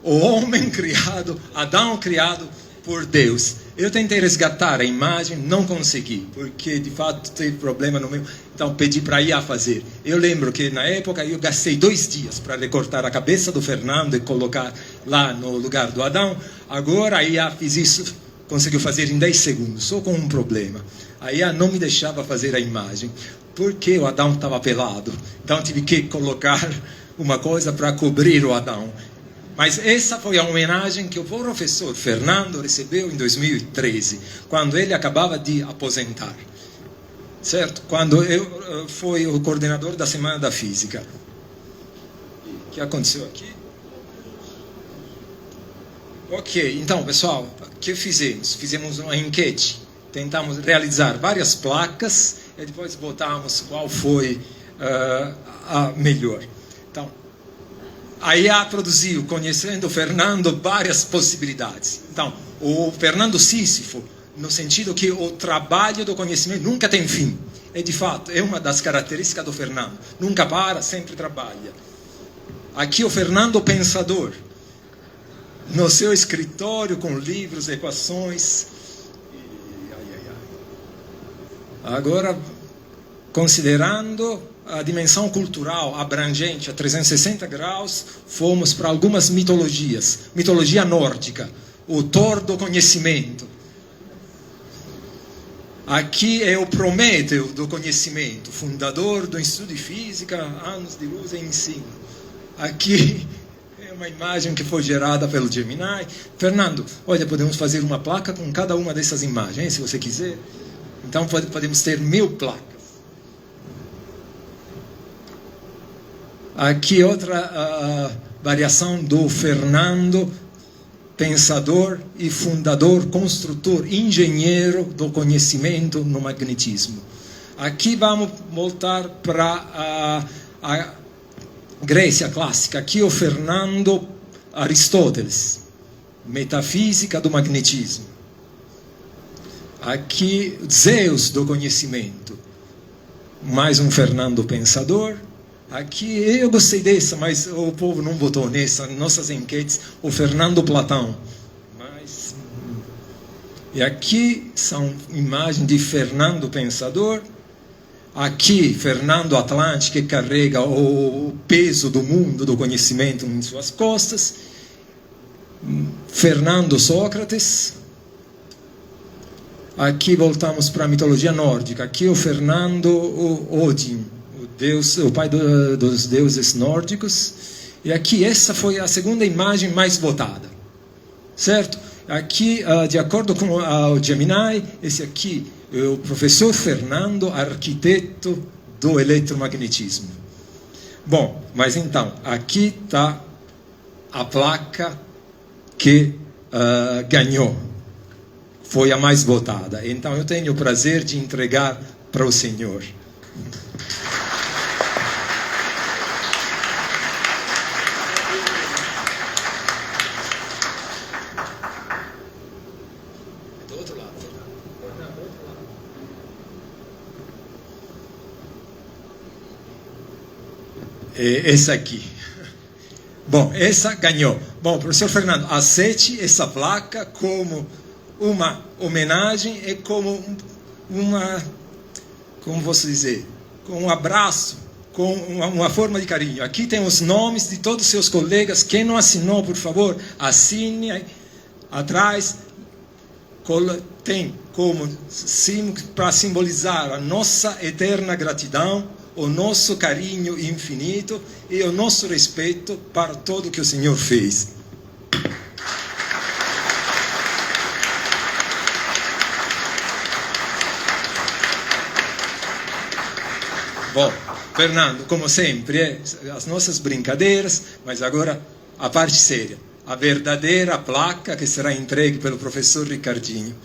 o homem criado, Adão criado por Deus. Eu tentei resgatar a imagem, não consegui, porque de fato teve problema no meu. Então pedi para a IA fazer. Eu lembro que na época eu gastei 2 dias para recortar a cabeça do Fernando e colocar lá no lugar do Adão. Agora a IA fez isso, conseguiu fazer em 10 segundos, só com um problema. A IA não me deixava fazer a imagem, porque o Adão estava pelado. Então tive que colocar uma coisa para cobrir o Adão. Mas essa foi a homenagem que o professor Fernando recebeu em 2013, quando ele acabava de aposentar. Certo? Quando eu fui o coordenador da Semana da Física. O que aconteceu aqui? Ok, então, pessoal, o que fizemos? Fizemos uma enquete. Tentamos realizar várias placas e depois votamos qual foi a melhor. Então, a IA produziu, conhecendo o Fernando, várias possibilidades. Então, o Fernando Sísifo, no sentido que o trabalho do conhecimento nunca tem fim. E, de fato, é uma das características do Fernando. Nunca para, sempre trabalha. Aqui o Fernando Pensador, no seu escritório, com livros, equações. Agora, considerando a dimensão cultural abrangente a 360 graus, fomos para algumas mitologias. Mitologia nórdica, o Thor do conhecimento. Aqui é o Prométeu do conhecimento, fundador do Instituto de Física, anos de luz em ensino. Aqui é uma imagem que foi gerada pelo Gemini. Fernando, olha, podemos fazer uma placa com cada uma dessas imagens, se você quiser. Então podemos ter 1000 placas. Aqui outra variação do Fernando, pensador e fundador, construtor, engenheiro do conhecimento no magnetismo. Aqui vamos voltar para a Grécia clássica. Aqui o Fernando Aristóteles, metafísica do magnetismo. Aqui Zeus do conhecimento, mais um Fernando pensador. Aqui eu gostei dessa, mas o povo não votou nessa, nossas enquetes, o Fernando Platão. E aqui são imagens de Fernando Pensador. Aqui, Fernando Atlante, que carrega o peso do mundo, do conhecimento em suas costas. Fernando Sócrates. Aqui voltamos para a mitologia nórdica. Aqui o Fernando Odin, Deus, o pai dos deuses nórdicos. E aqui essa foi a segunda imagem mais votada, certo? Aqui, de acordo com o Gemini, esse aqui é o professor Fernando, arquiteto do eletromagnetismo. Bom, mas então, aqui está a placa que ganhou, foi a mais votada. Então eu tenho o prazer de entregar para o senhor. Do outro lado. Essa aqui. Bom, essa ganhou. Bom, professor Fernando, aceite essa placa como uma homenagem e como como posso dizer, com um abraço, com uma forma de carinho. Aqui tem os nomes de todos os seus colegas. Quem não assinou, por favor, assine. Atrás tem como para simbolizar a nossa eterna gratidão, o nosso carinho infinito e o nosso respeito para tudo que o Senhor fez. Bom, Fernando, como sempre, as nossas brincadeiras, mas agora a parte séria. A verdadeira placa que será entregue pelo professor Ricardinho.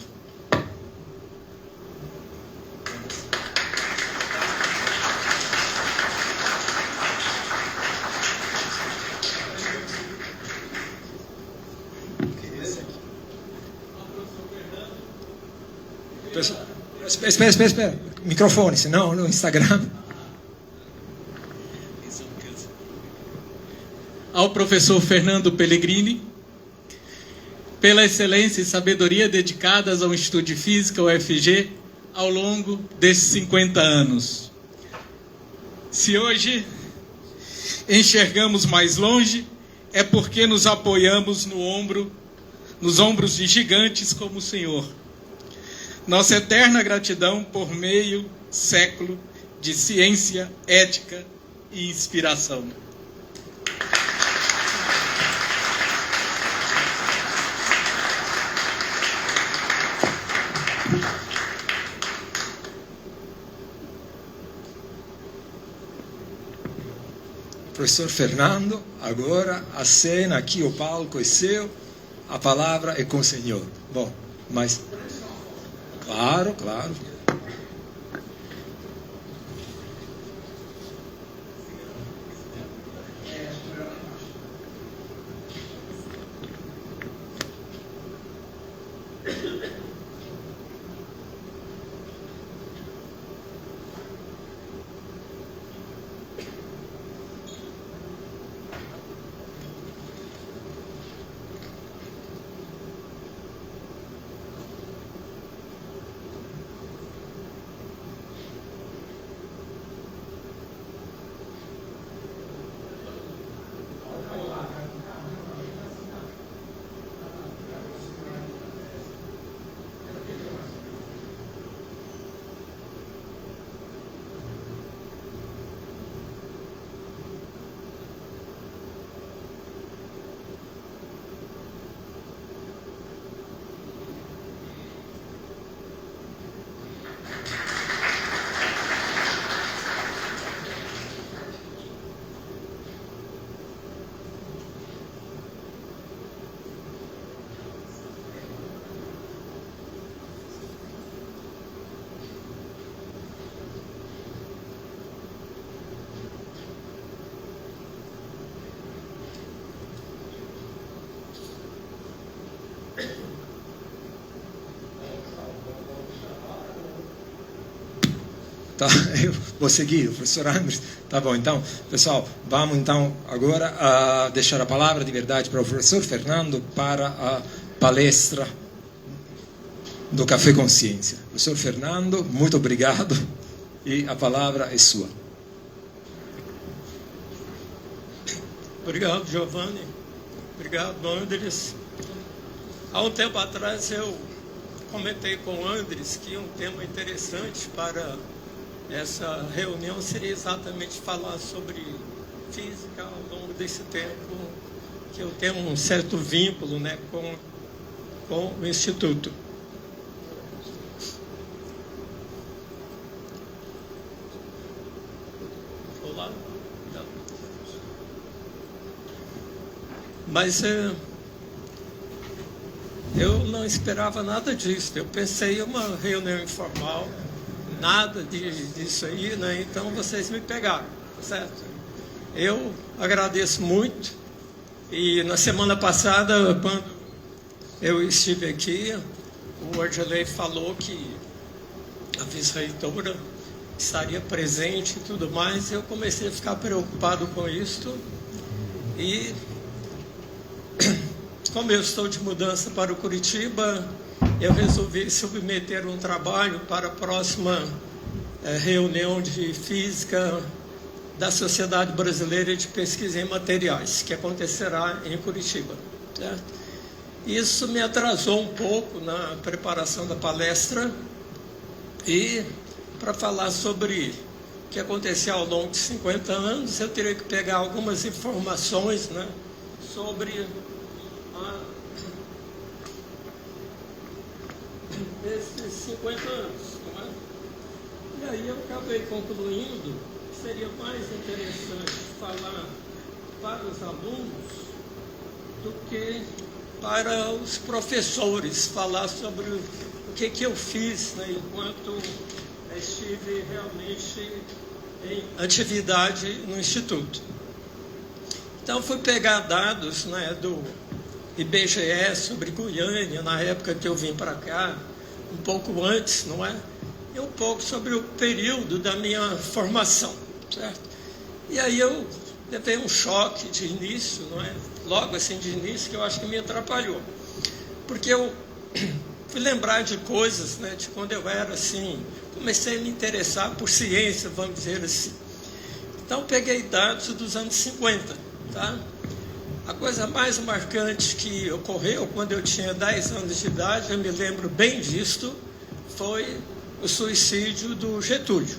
Espera. Microfone, senão no Instagram. Ao professor Fernando Pellegrini, pela excelência e sabedoria dedicadas ao Instituto de Física, UFG, ao longo desses 50 anos. Se hoje enxergamos mais longe, é porque nos apoiamos nos ombros de gigantes como o Senhor. Nossa eterna gratidão por meio século de ciência, ética e inspiração. Professor Fernando, agora a cena aqui, o palco é seu, a palavra é com o senhor. Bom, mas... Claro. Tá, eu vou seguir, o professor Andres. Tá bom, então, pessoal, vamos então agora deixar a palavra de verdade para o professor Fernando para a palestra do Café Consciência. Professor Fernando, muito obrigado e a palavra é sua. Obrigado, Giovanni. Obrigado, Andres. Há um tempo atrás eu comentei com o Andres que um tema interessante para essa reunião seria exatamente falar sobre física ao longo desse tempo, que eu tenho um certo vínculo, né, com o Instituto. Olá. Mas não esperava nada disso. Eu pensei em uma reunião informal, nada disso aí, né? Então vocês me pegaram, certo? Eu agradeço muito. E na semana passada, quando eu estive aqui, o Ardilei falou que a vice-reitora estaria presente e tudo mais. Eu comecei a ficar preocupado com isso. E como eu estou de mudança para o Curitiba, eu resolvi submeter um trabalho para a próxima reunião de física da Sociedade Brasileira de Pesquisa em Materiais, que acontecerá em Curitiba, certo? Isso me atrasou um pouco na preparação da palestra, e para falar sobre o que aconteceu ao longo de 50 anos, eu teria que pegar algumas informações, né, sobre esses 50 anos. Não é? E aí eu acabei concluindo que seria mais interessante falar para os alunos do que para os professores, falar sobre o que eu fiz, né, enquanto estive realmente em atividade no Instituto. Então, fui pegar dados, né, do IBGE sobre Goiânia, na época que eu vim para cá, um pouco antes, não é? E um pouco sobre o período da minha formação, certo? E aí eu levei um choque de início, não é? Logo assim de início, que eu acho que me atrapalhou. Porque eu fui lembrar de coisas, né, de quando eu era assim, comecei a me interessar por ciência, vamos dizer assim. Então, peguei dados dos anos 50, tá? A coisa mais marcante que ocorreu quando eu tinha 10 anos de idade, eu me lembro bem disto, foi o suicídio do Getúlio.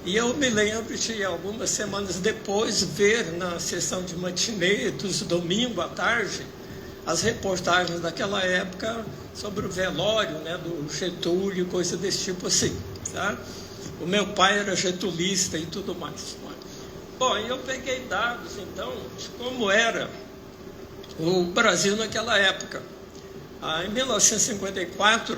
E eu me lembro de, algumas semanas depois, ver na sessão de matinê, dos domingos à tarde, as reportagens daquela época sobre o velório, né, do Getúlio, coisa desse tipo assim, tá? O meu pai era getulista e tudo mais. Bom, eu peguei dados, então, de como era o Brasil naquela época. Em 1954,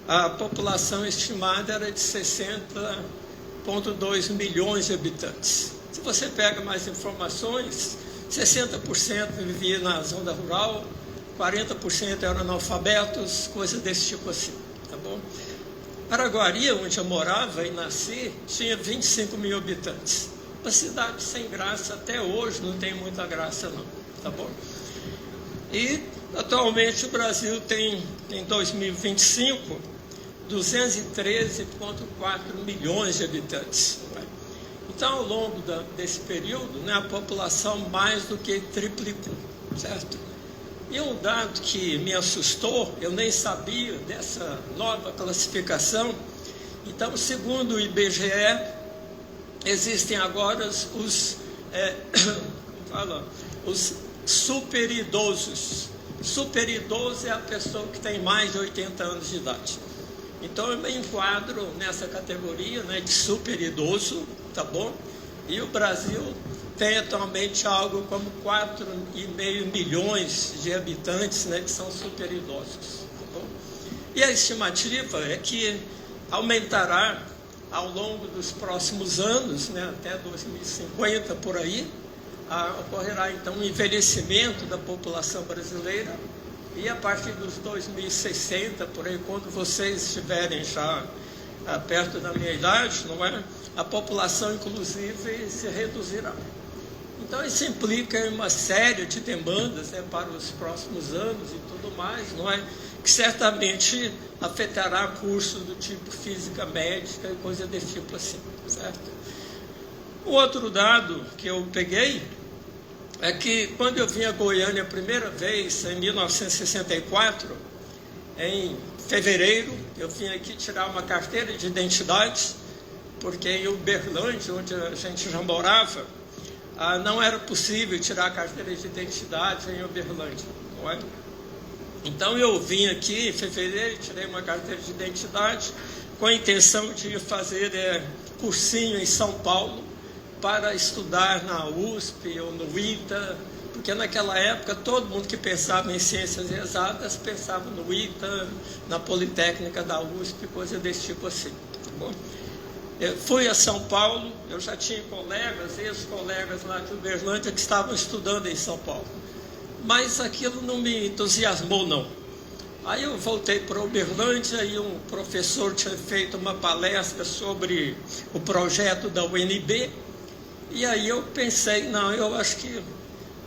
a população estimada era de 60,2 milhões de habitantes. Se você pega mais informações, 60% vivia na zona rural, 40% eram analfabetos, coisas desse tipo assim, tá bom? Araguari, onde eu morava e nasci, tinha 25 mil habitantes. Uma cidade sem graça, até hoje não tem muita graça não, tá bom? E atualmente o Brasil tem, em 2025, 213,4 milhões de habitantes. Né? Então, ao longo desse período, né, a população mais do que triplicou, certo? E um dado que me assustou, eu nem sabia dessa nova classificação. Então, segundo o IBGE, existem agora os superidosos. Superidoso é a pessoa que tem mais de 80 anos de idade. Então, eu me enquadro nessa categoria, né, de superidoso, tá bom? E o Brasil tem atualmente algo como 4,5 milhões de habitantes, né, que são superidosos, tá bom? E a estimativa é que aumentará ao longo dos próximos anos, né, até 2050, por aí, ocorrerá então um envelhecimento da população brasileira, e a partir dos 2060, por aí, quando vocês estiverem já perto da minha idade, não é? A população, inclusive, se reduzirá. Então, isso implica em uma série de demandas, né, para os próximos anos e tudo mais, não é? Que certamente afetará cursos do tipo física médica e coisa desse tipo assim, certo? O outro dado que eu peguei é que quando eu vim a Goiânia a primeira vez, em 1964, em fevereiro, eu vim aqui tirar uma carteira de identidade, porque em Uberlândia, onde a gente já morava, não era possível tirar a carteira de identidade em Uberlândia, não é? Então eu vim aqui em fevereiro, tirei uma carteira de identidade com a intenção de fazer cursinho em São Paulo para estudar na USP ou no ITA porque naquela época todo mundo que pensava em ciências exatas pensava no ITA, na Politécnica da USP, coisa desse tipo assim. Tá bom? Eu fui a São Paulo, eu já tinha colegas, ex-colegas lá de Uberlândia que estavam estudando em São Paulo. Mas aquilo não me entusiasmou, não. Aí eu voltei para Uberlândia e um professor tinha feito uma palestra sobre o projeto da UNB. E aí eu pensei, não, eu acho que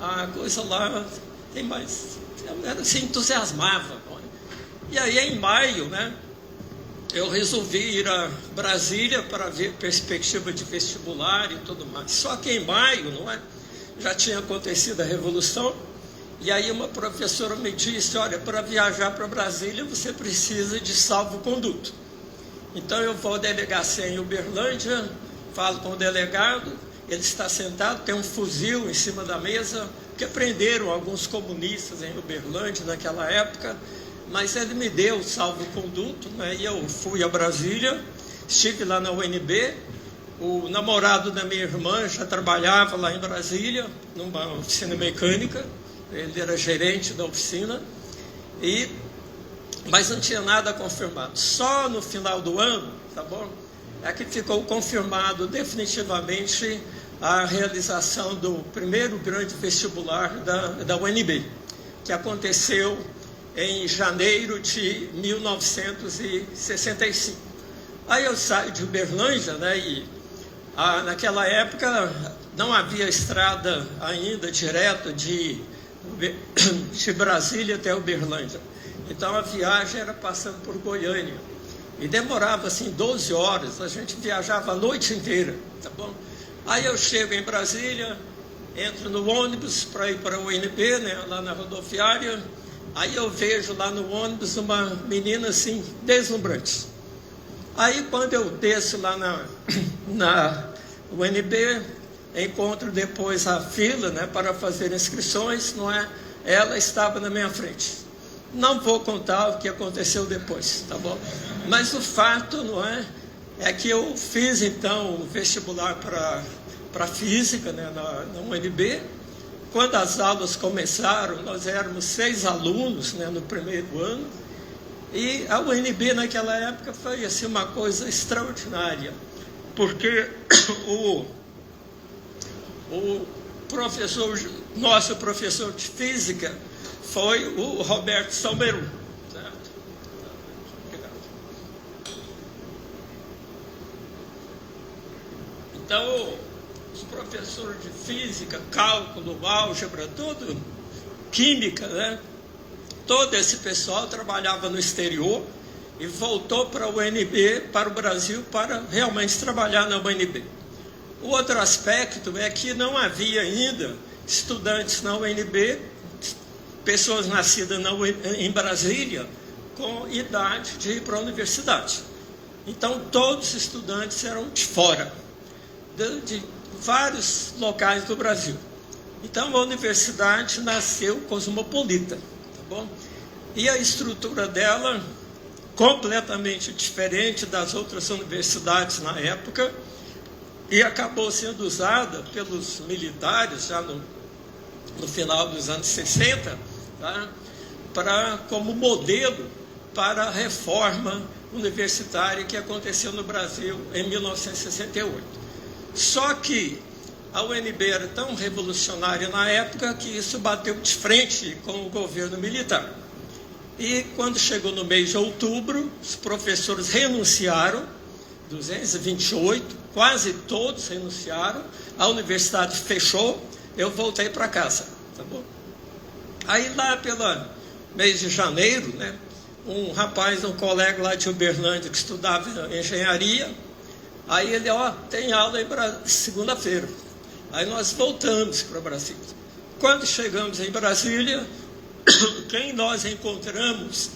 a coisa lá tem mais... se entusiasmava. E aí em maio, né, eu resolvi ir a Brasília para ver perspectiva de vestibular e tudo mais. Só que em maio, não é, já tinha acontecido a Revolução. E aí uma professora me disse, olha, para viajar para Brasília você precisa de salvo-conduto. Então eu vou à delegacia em Uberlândia, falo com o delegado, ele está sentado, tem um fuzil em cima da mesa, porque prenderam alguns comunistas em Uberlândia naquela época, mas ele me deu o salvo-conduto, né, e eu fui a Brasília, estive lá na UNB, o namorado da minha irmã já trabalhava lá em Brasília, numa oficina mecânica, ele era gerente da oficina, mas não tinha nada confirmado. Só no final do ano, tá bom? É que ficou confirmado definitivamente a realização do primeiro grande vestibular da UNB, que aconteceu em janeiro de 1965. Aí eu saio de Uberlândia, né, e naquela época não havia estrada ainda direta de Brasília até Uberlândia. Então a viagem era passando por Goiânia. E demorava assim 12 horas, a gente viajava a noite inteira, tá bom? Aí eu chego em Brasília, entro no ônibus para ir para o UNB, né, lá na rodoviária. Aí eu vejo lá no ônibus uma menina assim, deslumbrante. Aí quando eu desço lá na UNB, encontro depois a fila, né, para fazer inscrições, não é? Ela estava na minha frente. Não vou contar o que aconteceu depois, tá bom? Mas o fato, não é que eu fiz então o vestibular para física, né, na UNB. Quando as aulas começaram, nós éramos 6 alunos, né, no primeiro ano. E a UNB naquela época foi assim, uma coisa extraordinária, porque o professor, nosso professor de física foi o Roberto Salmeru. Certo? Então, os professores de física, cálculo, álgebra, tudo, química, né? Todo esse pessoal trabalhava no exterior e voltou para a UNB, para o Brasil, para realmente trabalhar na UNB. O outro aspecto é que não havia ainda estudantes na UNB, pessoas nascidas em Brasília, com idade de ir para a universidade. Então, todos os estudantes eram de fora, de vários locais do Brasil. Então, a universidade nasceu cosmopolita, tá bom? E a estrutura dela, completamente diferente das outras universidades na época, e acabou sendo usada pelos militares já no final dos anos 60, tá? Como modelo para a reforma universitária que aconteceu no Brasil em 1968. Só que a UNB era tão revolucionária na época que isso bateu de frente com o governo militar. E quando chegou no mês de outubro, os professores renunciaram, 228, quase todos renunciaram, a universidade fechou, eu voltei para casa, tá bom? Aí lá pelo mês de janeiro, né, um rapaz, um colega lá de Uberlândia que estudava engenharia, aí ele, tem aula aí para segunda-feira. Aí nós voltamos para Brasília. Quando chegamos em Brasília, quem nós encontramos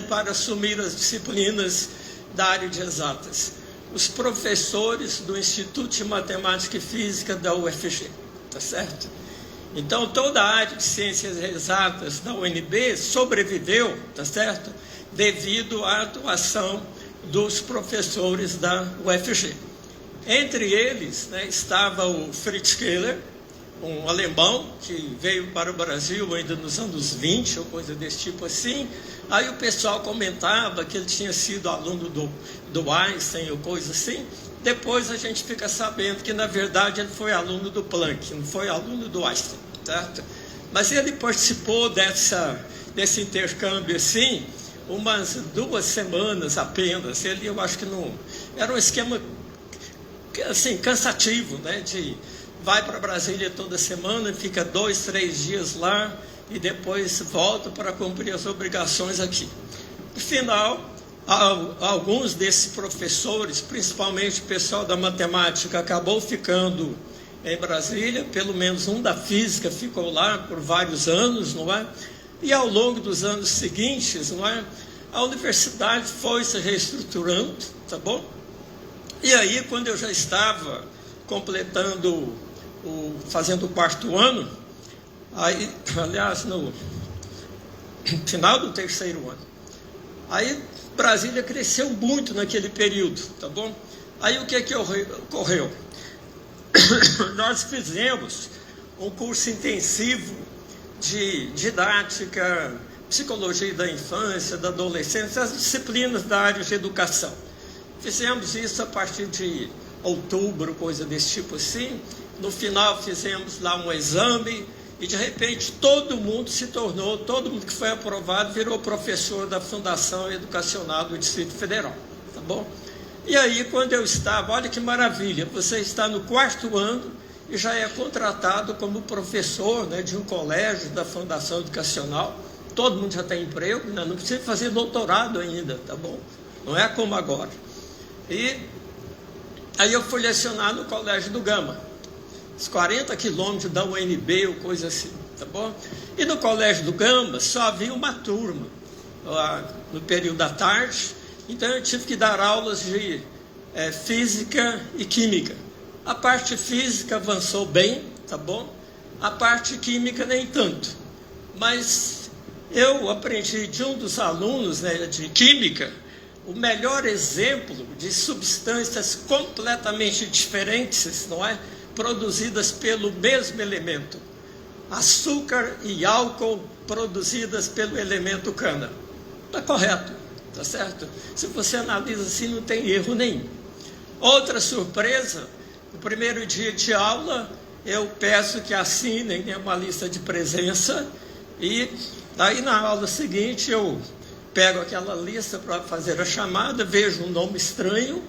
para assumir as disciplinas da área de exatas? Os professores do Instituto de Matemática e Física da UFG, tá certo? Então, toda a área de ciências exatas da UNB sobreviveu, tá certo? Devido à atuação dos professores da UFG. Entre eles, né, estava o Fritz Keller, um alemão que veio para o Brasil ainda nos anos 20, ou coisa desse tipo assim. Aí o pessoal comentava que ele tinha sido aluno do Einstein, ou coisa assim. Depois a gente fica sabendo que, na verdade, ele foi aluno do Planck, não foi aluno do Einstein, certo? Mas ele participou desse intercâmbio, assim, umas 2 semanas apenas. Eu acho que não... Era um esquema, assim, cansativo, né? Vai para Brasília toda semana, fica 2, 3 dias lá e depois volta para cumprir as obrigações aqui. No final, alguns desses professores, principalmente o pessoal da matemática, acabou ficando em Brasília, pelo menos um da física ficou lá por vários anos, não é? E ao longo dos anos seguintes, não é? A universidade foi se reestruturando, tá bom? E aí, quando eu já estava completando, fazendo o 4º ano, aí, aliás, no final do 3º ano, aí Brasília cresceu muito naquele período, tá bom? Aí o que ocorreu? Nós fizemos um curso intensivo de didática, psicologia da infância, da adolescência, as disciplinas da área de educação. Fizemos isso a partir de outubro, coisa desse tipo assim. No final fizemos lá um exame e de repente todo mundo que foi aprovado virou professor da Fundação Educacional do Distrito Federal, tá bom? E aí quando eu estava, olha que maravilha, você está no 4º ano e já é contratado como professor, né, de um colégio da Fundação Educacional, todo mundo já tem emprego, né, não precisa fazer doutorado ainda, tá bom? Não é como agora. E aí eu fui lecionar no Colégio do Gama, uns 40 quilômetros da UNB ou coisa assim, tá bom? E no Colégio do Gama só havia uma turma no período da tarde, então eu tive que dar aulas de física e química. A parte física avançou bem, tá bom? A parte química nem tanto. Mas eu aprendi de um dos alunos, né, de química, o melhor exemplo de substâncias completamente diferentes, não é? Produzidas pelo mesmo elemento. Açúcar e álcool produzidas pelo elemento cana. Está correto, tá certo? Se você analisa assim, não tem erro nenhum. Outra surpresa, no primeiro dia de aula, eu peço que assinem, né, uma lista de presença, e aí na aula seguinte eu pego aquela lista para fazer a chamada, vejo um nome estranho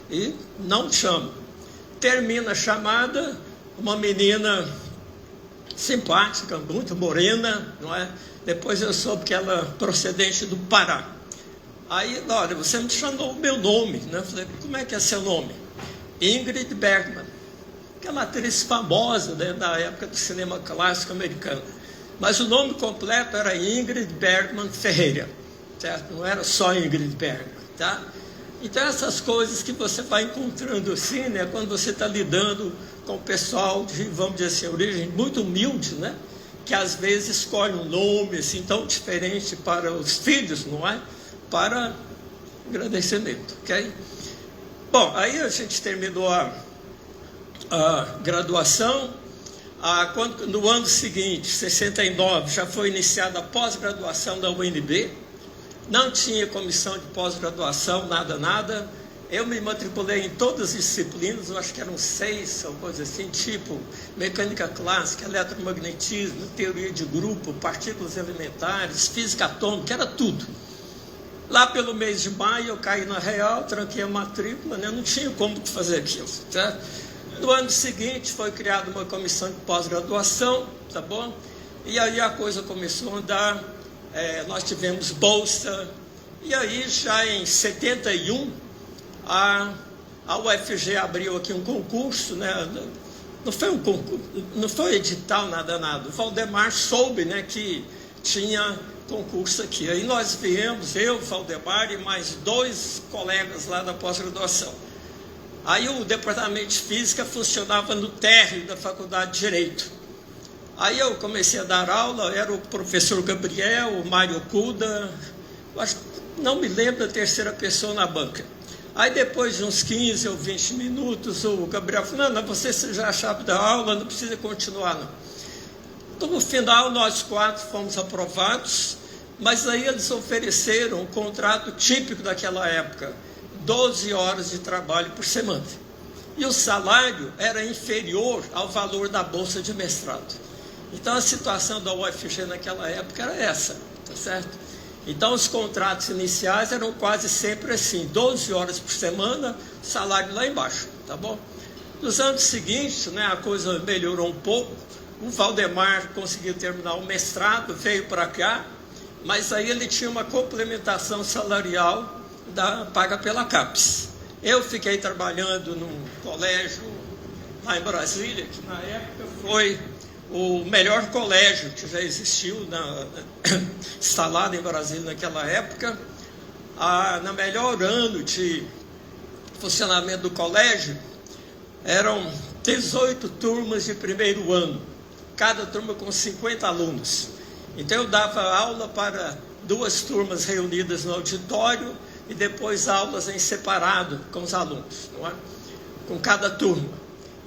e não chamo. Termina a chamada, uma menina simpática, muito morena, não é? Depois eu soube que ela é procedente do Pará. Aí, olha, você me chamou o meu nome, né? Eu falei, como é que é seu nome? Ingrid Bergman, aquela atriz famosa, né, da época do cinema clássico americano. Mas o nome completo era Ingrid Bergman Ferreira, certo? Não era só Ingrid Bergman, tá? Então essas coisas que você vai encontrando assim, né, quando você está lidando com o pessoal de, vamos dizer assim, origem muito humilde, né, que às vezes escolhe um nome assim tão diferente para os filhos, não é? Para agradecimento, ok? Bom, aí a gente terminou a graduação. No ano seguinte, 69, já foi iniciada a pós-graduação da UNB. Não tinha comissão de pós-graduação, nada. Eu me matriculei em todas as disciplinas, eu acho que eram 6, ou coisa assim, tipo mecânica clássica, eletromagnetismo, teoria de grupo, partículas elementares, física atômica, era tudo. Lá pelo mês de maio eu caí na Real, tranquei a matrícula, né? Não tinha como fazer aquilo, certo? No ano seguinte foi criada uma comissão de pós-graduação, tá bom? E aí a coisa começou a andar, nós tivemos bolsa, e aí já em 71 a UFG abriu aqui um concurso, né? Não foi um concurso, não foi edital, nada. O Valdemar soube, né, que tinha concurso aqui. Aí nós viemos, eu, Valdemar e mais 2 colegas lá da pós-graduação. Aí o departamento de física funcionava no térreo da Faculdade de Direito. Aí eu comecei a dar aula, era o professor Gabriel, o Mário Kuda, não me lembro da terceira pessoa na banca. Aí depois de uns 15 ou 20 minutos, o Gabriel falou, não, você já sabe da aula, não precisa continuar não. Então, no final, nós 4 fomos aprovados, mas aí eles ofereceram um contrato típico daquela época, 12 horas de trabalho por semana. E o salário era inferior ao valor da bolsa de mestrado. Então, a situação da UFG naquela época era essa, tá certo? Então, os contratos iniciais eram quase sempre assim, 12 horas por semana, salário lá embaixo, tá bom? Nos anos seguintes, né, a coisa melhorou um pouco, o Valdemar conseguiu terminar o mestrado, veio para cá, mas aí ele tinha uma complementação salarial paga pela CAPES. Eu fiquei trabalhando num colégio lá em Brasília, que na época foi o melhor colégio que já existiu, instalado em Brasília naquela época. No melhor ano de funcionamento do colégio, eram 18 turmas de primeiro ano, cada turma com 50 alunos. Então eu dava aula para 2 turmas reunidas no auditório e depois aulas em separado com os alunos, não é? Com cada turma.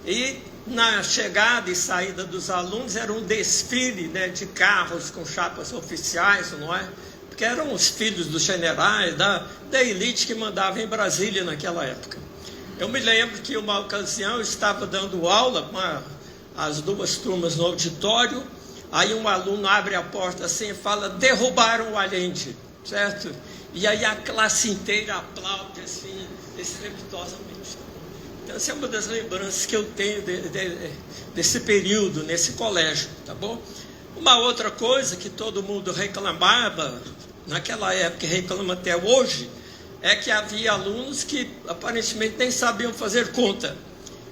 E na chegada e saída dos alunos era um desfile, né, de carros com chapas oficiais, não é? Porque eram os filhos dos generais, da elite que mandava em Brasília naquela época. Eu me lembro que uma ocasião eu estava dando aula com as 2 turmas no auditório, aí um aluno abre a porta assim e fala, derrubaram o Allende, certo? E aí a classe inteira aplaude assim, estrepitosamente. Então, essa é uma das lembranças que eu tenho desse período, nesse colégio, tá bom? Uma outra coisa que todo mundo reclamava, naquela época e reclama até hoje, é que havia alunos que aparentemente nem sabiam fazer conta.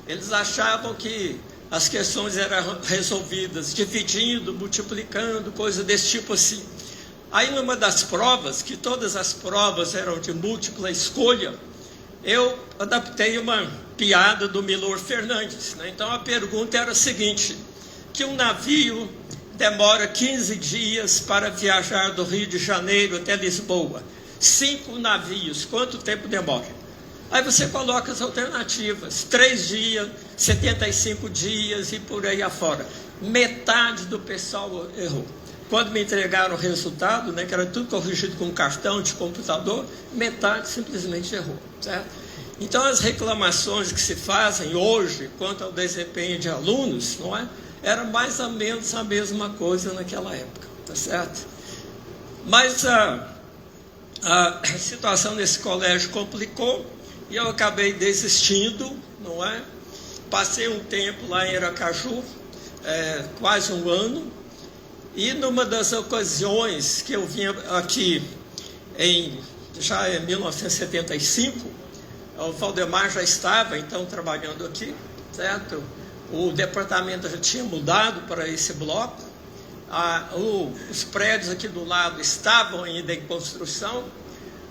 Eles achavam que as questões eram resolvidas dividindo, multiplicando, coisa desse tipo assim. Aí numa das provas, que todas as provas eram de múltipla escolha, eu adaptei uma piada do Milor Fernandes, né? Então a pergunta era a seguinte, que um navio demora 15 dias para viajar do Rio de Janeiro até Lisboa. 5 navios, quanto tempo demora? Aí você coloca as alternativas, 3 dias, 75 dias e por aí afora. Metade do pessoal errou. Quando me entregaram o resultado, né, que era tudo corrigido com cartão de computador, metade simplesmente errou, certo? Então, as reclamações que se fazem hoje quanto ao desempenho de alunos, não é? Era mais ou menos a mesma coisa naquela época, tá certo? Mas a situação nesse colégio complicou e eu acabei desistindo, não é? Passei um tempo lá em Aracaju, quase um ano, e numa das ocasiões que eu vim aqui, já em 1975, o Valdemar já estava então trabalhando aqui, certo? O departamento já tinha mudado para esse bloco, os prédios aqui do lado estavam ainda em construção.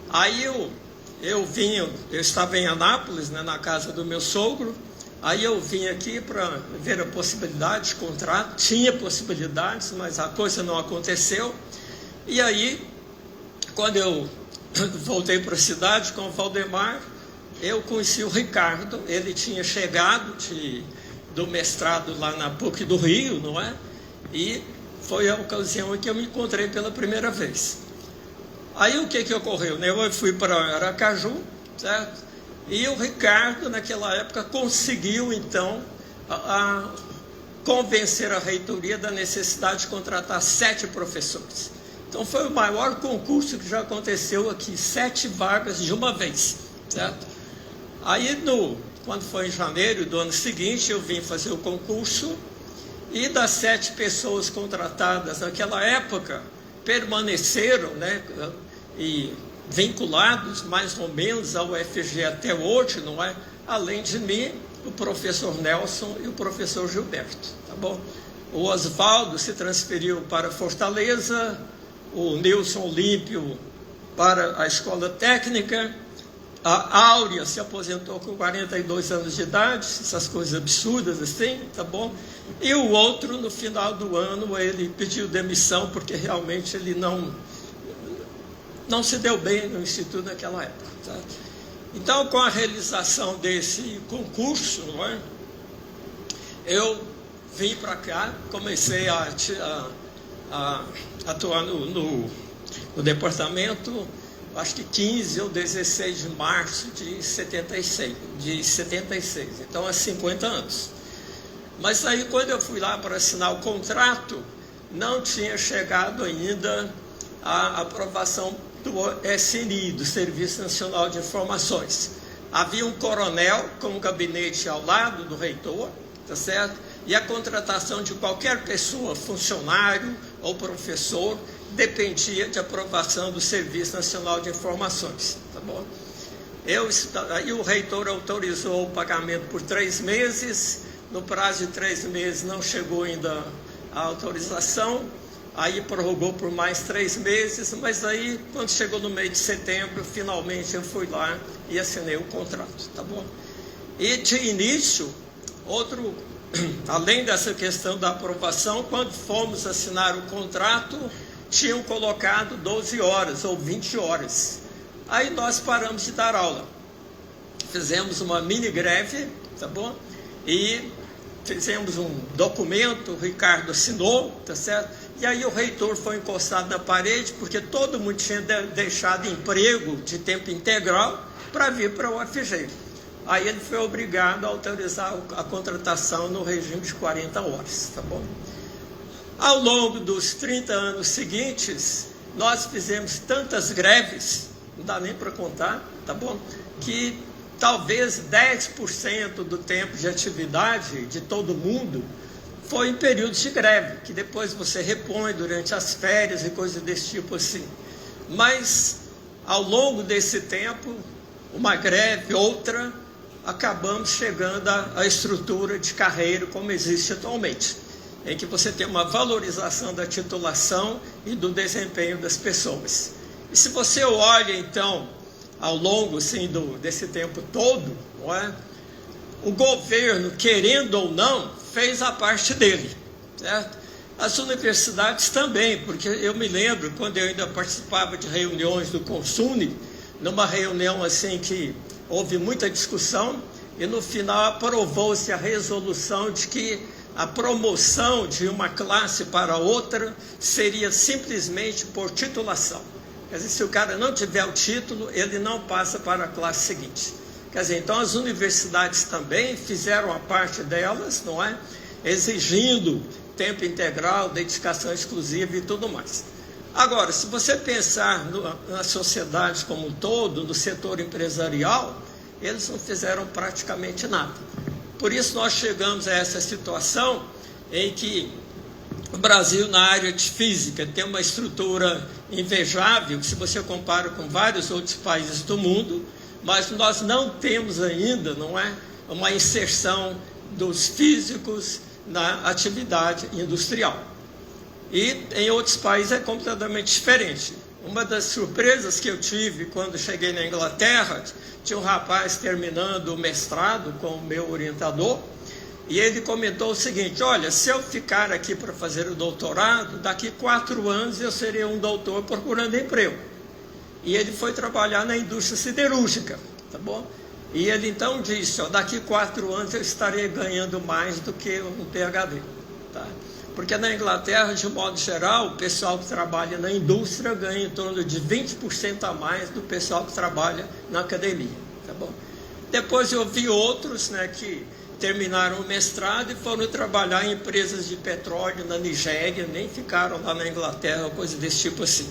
Aí eu estava em Anápolis, né, na casa do meu sogro. Aí eu vim aqui para ver a possibilidade de contrato, tinha possibilidades, mas a coisa não aconteceu. E aí, quando eu voltei para a cidade com o Valdemar, eu conheci o Ricardo, ele tinha chegado do mestrado lá na PUC do Rio, não é? E foi a ocasião em que eu me encontrei pela primeira vez. Aí o que ocorreu? Eu fui para Aracaju, certo? E o Ricardo, naquela época, conseguiu, então, convencer a reitoria da necessidade de contratar 7 professores. Então, foi o maior concurso que já aconteceu aqui, 7 vagas de uma vez, certo? Aí, quando foi em janeiro do ano seguinte, eu vim fazer o concurso, e das 7 pessoas contratadas naquela época, permaneceram, né, e vinculados mais ou menos ao UFG até hoje, não é? Além de mim, o professor Nelson e o professor Gilberto, tá bom? O Oswaldo se transferiu para Fortaleza, o Nilson Olímpio para a Escola Técnica, a Áurea se aposentou com 42 anos de idade, essas coisas absurdas assim, tá bom? E o outro, no final do ano, ele pediu demissão porque realmente ele não se deu bem no Instituto naquela época. Tá? Então, com a realização desse concurso, não é? Eu vim para cá, comecei a atuar no departamento, acho que 15 ou 16 de março de 76. Então, há 50 anos. Mas aí, quando eu fui lá para assinar o contrato, não tinha chegado ainda a aprovação do SNI, do Serviço Nacional de Informações. Havia um coronel com um gabinete ao lado do reitor, tá certo? E a contratação de qualquer pessoa, funcionário ou professor, dependia de aprovação do Serviço Nacional de Informações, tá bom? Aí o reitor autorizou o pagamento por 3 meses, no prazo de 3 meses não chegou ainda a autorização, aí prorrogou por mais 3 meses, mas aí, quando chegou no mês de setembro, finalmente eu fui lá e assinei o contrato, tá bom? E de início, além dessa questão da aprovação, quando fomos assinar o contrato, tinham colocado 12 horas ou 20 horas. Aí nós paramos de dar aula. Fizemos uma mini greve, tá bom? E fizemos um documento, o Ricardo assinou, tá certo? E aí o reitor foi encostado na parede, porque todo mundo tinha deixado emprego de tempo integral para vir para o UFG. Aí ele foi obrigado a autorizar a contratação no regime de 40 horas, tá bom? Ao longo dos 30 anos seguintes, nós fizemos tantas greves, não dá nem para contar, tá bom? Que talvez 10% do tempo de atividade de todo mundo foi em períodos de greve, que depois você repõe durante as férias e coisas desse tipo assim. Mas, ao longo desse tempo, uma greve, outra, acabamos chegando à estrutura de carreira como existe atualmente, em que você tem uma valorização da titulação e do desempenho das pessoas. E se você olha, então, ao longo assim, desse tempo todo, não é? O governo, querendo ou não, fez a parte dele, certo? As universidades também, porque eu me lembro, quando eu ainda participava de reuniões do Consune, numa reunião assim que houve muita discussão, e no final aprovou-se a resolução de que a promoção de uma classe para outra seria simplesmente por titulação. Quer dizer, se o cara não tiver o título, ele não passa para a classe seguinte. Quer dizer, então as universidades também fizeram a parte delas, não é? Exigindo tempo integral, dedicação exclusiva e tudo mais. Agora, se você pensar na sociedade como um todo, no setor empresarial, eles não fizeram praticamente nada. Por isso nós chegamos a essa situação em que o Brasil, na área de física, tem uma estrutura invejável, se você compara com vários outros países do mundo, mas nós não temos ainda, não é, uma inserção dos físicos na atividade industrial. E em outros países é completamente diferente. Uma das surpresas que eu tive quando cheguei na Inglaterra, tinha um rapaz terminando o mestrado com o meu orientador, e ele comentou o seguinte: olha, se eu ficar aqui para fazer o doutorado, daqui 4 anos eu serei um doutor procurando emprego. E ele foi trabalhar na indústria siderúrgica, tá bom? E ele então disse, ó, daqui 4 anos eu estarei ganhando mais do que um PhD, tá? Porque na Inglaterra, de modo geral, o pessoal que trabalha na indústria ganha em torno de 20% a mais do pessoal que trabalha na academia, tá bom? Depois eu vi outros, né, que terminaram o mestrado e foram trabalhar em empresas de petróleo na Nigéria, nem ficaram lá na Inglaterra, coisa desse tipo assim.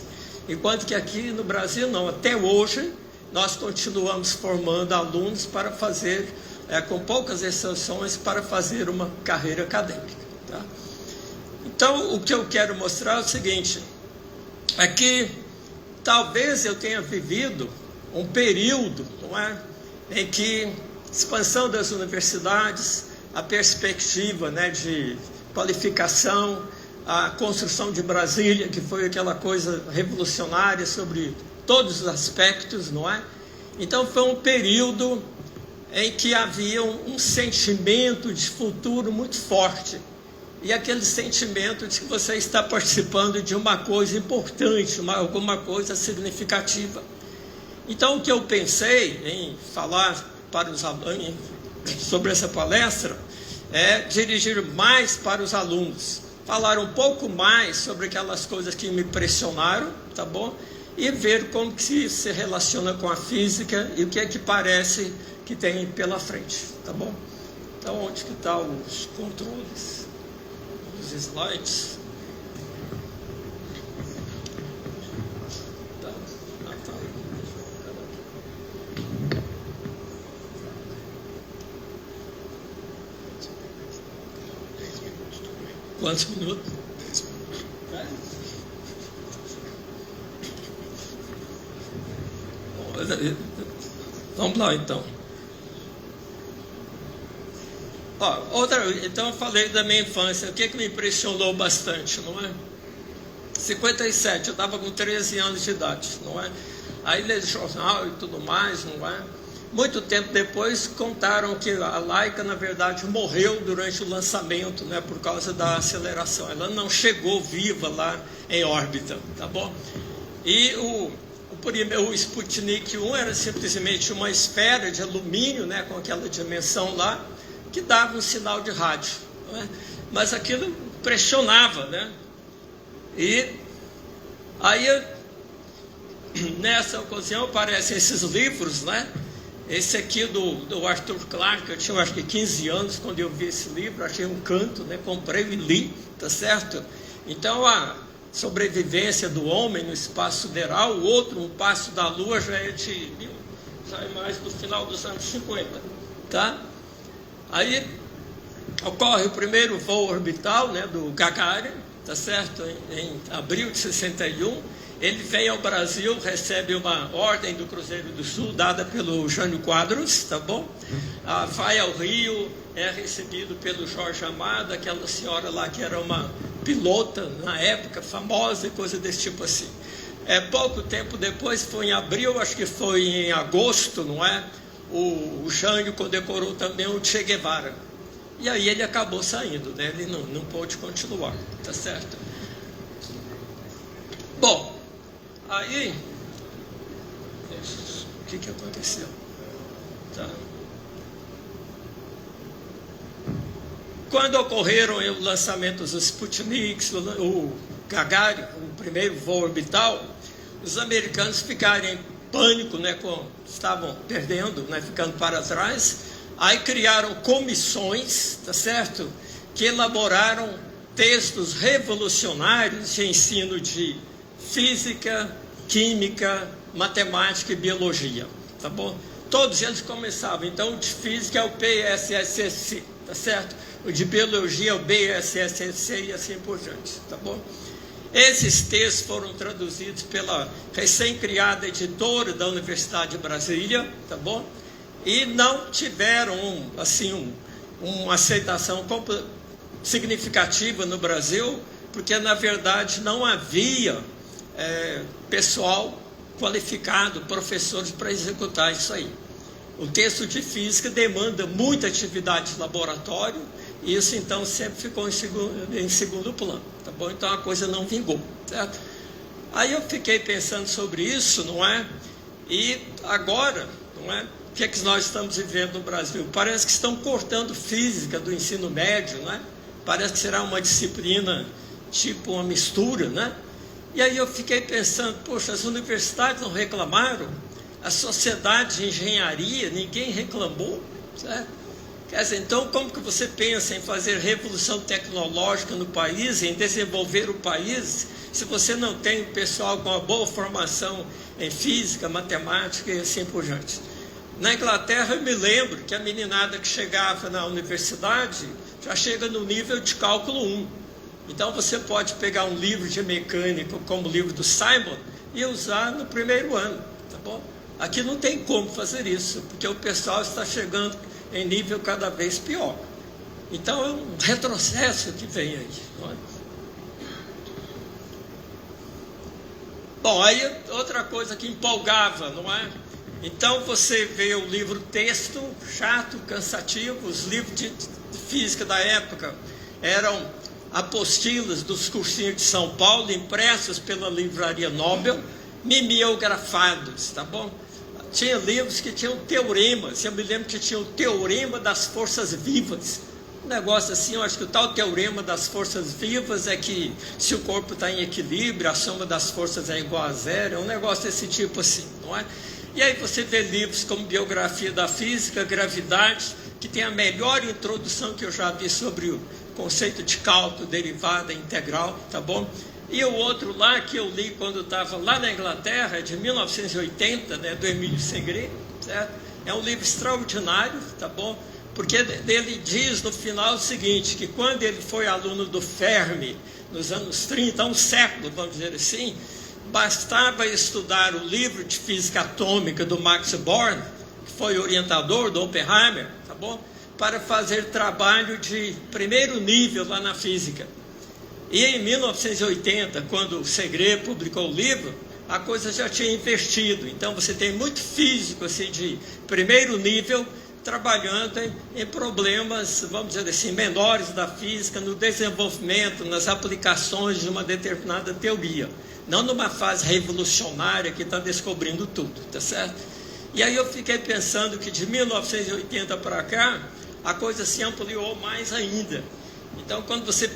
Enquanto que aqui no Brasil não, até hoje nós continuamos formando alunos para fazer, com poucas exceções, para fazer uma carreira acadêmica, tá? Então, o que eu quero mostrar é o seguinte, é que talvez eu tenha vivido um período, não é, em que a expansão das universidades, a perspectiva, né, de qualificação, a construção de Brasília, que foi aquela coisa revolucionária sobre todos os aspectos, não é? Então, foi um período em que havia um sentimento de futuro muito forte. E aquele sentimento de que você está participando de uma coisa importante, alguma coisa significativa. Então, o que eu pensei em falar para os alunos sobre essa palestra é dirigir mais para os alunos, falar um pouco mais sobre aquelas coisas que me impressionaram, tá bom? E ver como que se relaciona com a física e o que é que parece que tem pela frente, tá bom? Então, onde que estão os controles, os slides? Quantos minutos? 10 minutos. Vamos lá, então. Então eu falei da minha infância. O que me impressionou bastante, não é? 57, eu estava com 13 anos de idade, não é? Aí lê jornal e tudo mais, não é? Muito tempo depois contaram que a Laika, na verdade, morreu durante o lançamento, né, por causa da aceleração. Ela não chegou viva lá em órbita, tá bom? E o Sputnik 1 era simplesmente uma esfera de alumínio, né, com aquela dimensão lá, que dava um sinal de rádio, não é? Mas aquilo pressionava, né? E aí, nessa ocasião, aparecem esses livros, né? Esse aqui do Arthur Clarke, eu tinha acho que 15 anos quando eu vi esse livro, achei um canto, né? Comprei e li, tá certo? Então, a sobrevivência do homem no espaço sideral, o outro, Um Passo da Lua, já é mais do final dos anos 50, tá? Aí, ocorre o primeiro voo orbital, né, do Gagarin, tá certo? Em abril de 61, ele vem ao Brasil, recebe uma ordem do Cruzeiro do Sul, dada pelo Jânio Quadros, tá bom? Vai ao Rio, é recebido pelo Jorge Amado, aquela senhora lá que era uma pilota, na época, famosa e coisa desse tipo assim. Pouco tempo depois, foi em abril, acho que foi em agosto, não é? O Jânio condecorou também o Che Guevara. E aí ele acabou saindo, né? Ele não pôde continuar, tá certo? Bom, aí, o que aconteceu? Tá. Quando ocorreram os lançamentos dos Sputniks, o Gagarin, o primeiro voo orbital, os americanos ficaram em pânico, né, estavam perdendo, né, ficando para trás. Aí criaram comissões, tá certo? Que elaboraram textos revolucionários de ensino de física, química, matemática e biologia, tá bom? Todos eles começavam. Então, o de física é o PSSC, tá certo? O de biologia é o BSSC e assim por diante, tá bom? Esses textos foram traduzidos pela recém-criada editora da Universidade de Brasília, tá bom? E não tiveram, uma aceitação significativa no Brasil, porque, na verdade, não havia pessoal qualificado, professores, para executar isso aí. O texto de física demanda muita atividade de laboratório, e isso, então, sempre ficou em segundo plano, tá bom? Então, a coisa não vingou, certo? Aí eu fiquei pensando sobre isso, não é? E agora, não é? O que é que nós estamos vivendo no Brasil? Parece que estão cortando física do ensino médio, né? Parece que será uma disciplina tipo uma mistura, né? E aí eu fiquei pensando, poxa, as universidades não reclamaram, a sociedade de engenharia, ninguém reclamou, certo? Quer dizer, então como que você pensa em fazer revolução tecnológica no país, em desenvolver o país, se você não tem pessoal com uma boa formação em física, matemática e assim por diante? Na Inglaterra, eu me lembro que a meninada que chegava na universidade já chega no nível de cálculo 1. Então, você pode pegar um livro de mecânica, como o livro do Simon, e usar no primeiro ano, tá bom? Aqui não tem como fazer isso, porque o pessoal está chegando em nível cada vez pior. Então, é um retrocesso que vem aí, não é? Bom, aí outra coisa que empolgava, não é? Então você vê o livro texto, chato, cansativo. Os livros de física da época eram apostilas dos cursinhos de São Paulo, impressos pela Livraria Nobel, mimeografados, tá bom? tinha livros que tinham teoremas. Eu me lembro que tinha o teorema das forças vivas. Um negócio assim, eu acho que o tal teorema das forças vivas é que se o corpo está em equilíbrio, a soma das forças é igual a zero. É um negócio desse tipo assim, não é? E aí você vê livros como Biografia da Física, Gravidade, que tem a melhor introdução que eu já vi sobre o conceito de cálculo, derivada, integral, tá bom? E o outro lá, que eu li quando estava lá na Inglaterra, de 1980, né, do Emílio Segre, certo? É um livro extraordinário, tá bom? Porque ele diz no final o seguinte, que quando ele foi aluno do Fermi, nos anos 30, um século, vamos dizer assim, bastava estudar o livro de física atômica do Max Born, que foi orientador do Oppenheimer, tá bom? Para fazer trabalho de primeiro nível lá na física. E em 1980, quando o Segre publicou o livro, a coisa já tinha invertido. Então você tem muito físico assim, de primeiro nível trabalhando em problemas, vamos dizer assim, menores da física, no desenvolvimento, nas aplicações de uma determinada teoria. Não numa fase revolucionária que está descobrindo tudo, tá certo? E aí eu fiquei pensando que de 1980 para cá, a coisa se ampliou mais ainda. Então, quando você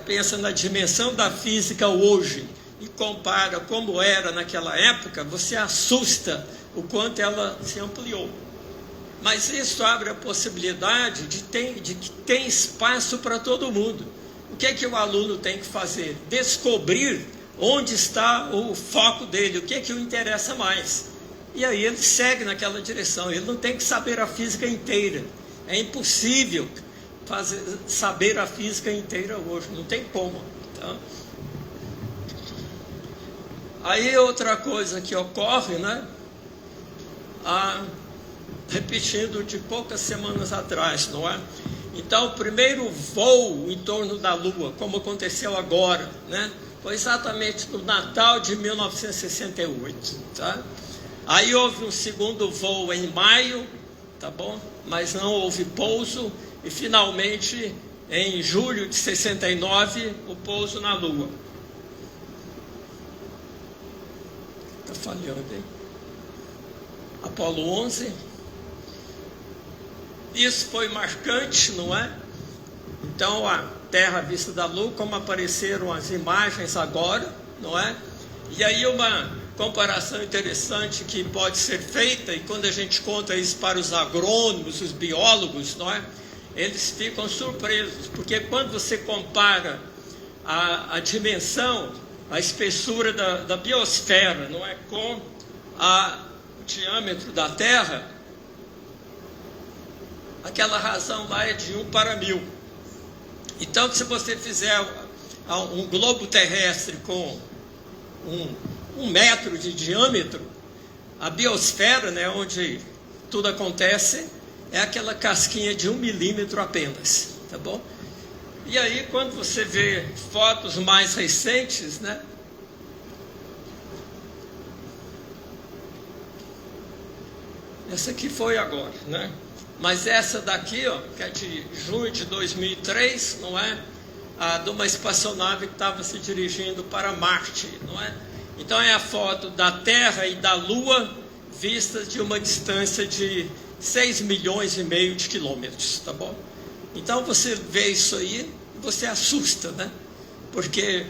pensa na dimensão da física hoje e compara como era naquela época, você assusta o quanto ela se ampliou. Mas isso abre a possibilidade de que tem espaço para todo mundo. O que é que o aluno tem que fazer? Descobrir onde está o foco dele, o que é que o interessa mais. E aí ele segue naquela direção, ele não tem que saber a física inteira. É impossível saber a física inteira hoje, não tem como. Tá? Aí outra coisa que ocorre, né? Repetindo de poucas semanas atrás, não é? Então, o primeiro voo em torno da Lua, como aconteceu agora, né? Foi exatamente no Natal de 1968, tá? Aí houve um segundo voo em maio, tá bom? Mas não houve pouso, e finalmente, em julho de 69, o pouso na Lua. Está falhando, hein? Apolo 11. Isso foi marcante, não é? Então, a Terra vista da Lua, como apareceram as imagens agora, não é? E aí uma comparação interessante que pode ser feita, e quando a gente conta isso para os agrônomos, os biólogos, não é? Eles ficam surpresos, porque quando você compara a dimensão, a espessura da biosfera, não é? Com o diâmetro da Terra, aquela razão lá é de 1 para 1000. Então, se você fizer um globo terrestre com 1 metro de diâmetro, a biosfera, né, onde tudo acontece, é aquela casquinha de 1 milímetro apenas, tá bom? E aí, quando você vê fotos mais recentes, né? Essa aqui foi agora, né? Mas essa daqui, ó, que é de junho de 2003, não é? De uma espaçonave que estava se dirigindo para Marte, não é? Então é a foto da Terra e da Lua vistas de uma distância de 6,5 milhões de quilômetros, tá bom? Então você vê isso aí e você assusta, né? Porque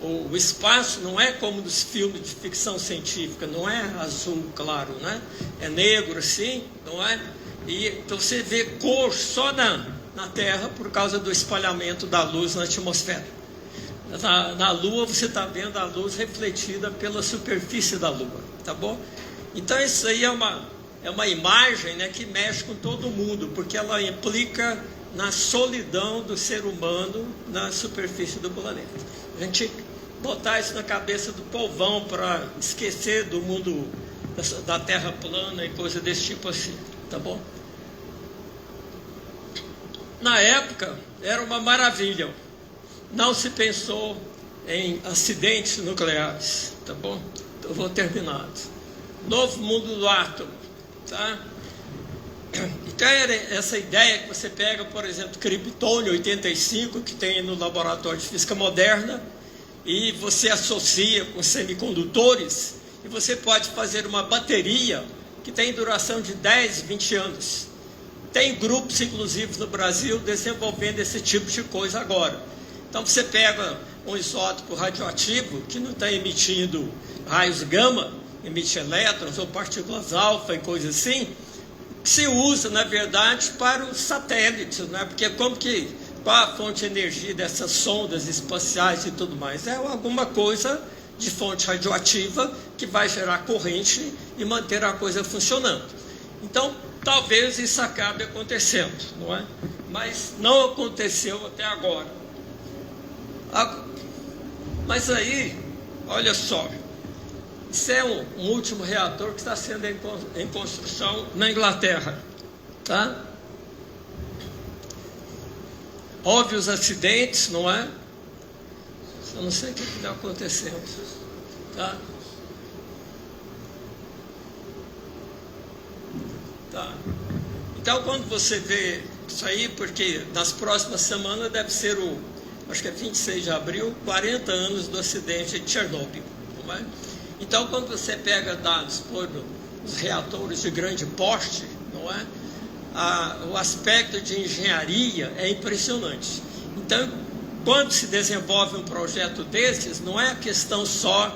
o espaço não é como nos filmes de ficção científica, não é azul claro, né? É negro assim, não é? E então você vê cor só na Terra por causa do espalhamento da luz na atmosfera. Na Lua você está vendo a luz refletida pela superfície da Lua, tá bom? Então isso aí é uma imagem, né, que mexe com todo mundo, porque ela implica na solidão do ser humano na superfície do planeta. A gente botar isso na cabeça do povão para esquecer do mundo da Terra plana e coisa desse tipo assim, tá bom? Na época era uma maravilha, não se pensou em acidentes nucleares, tá bom? Então, eu vou terminando. Novo mundo do átomo, tá? Então era essa ideia que você pega, por exemplo, criptônio 85, que tem no laboratório de física moderna, e você associa com semicondutores, e você pode fazer uma bateria que tem duração de 10, 20 anos. Tem grupos, inclusive, no Brasil, desenvolvendo esse tipo de coisa agora. Então, você pega um isótopo radioativo que não está emitindo raios gama, emite elétrons ou partículas alfa e coisas assim, que se usa, na verdade, para os satélites, né? Porque qual a fonte de energia dessas sondas espaciais e tudo mais? É alguma coisa de fonte radioativa que vai gerar corrente e manter a coisa funcionando. Então, talvez isso acabe acontecendo, não é? Mas não aconteceu até agora. Mas aí, olha só, isso é um último reator que está sendo em construção na Inglaterra, tá? Houve os acidentes, não é? Eu não sei o que está acontecendo, tá? Tá. Então, quando você vê isso aí, porque nas próximas semanas deve ser acho que é 26 de abril, 40 anos do acidente de Chernobyl, não é? Então, quando você pega dados por os reatores de grande porte, não é? O aspecto de engenharia é impressionante. Então, quando se desenvolve um projeto desses, não é a questão só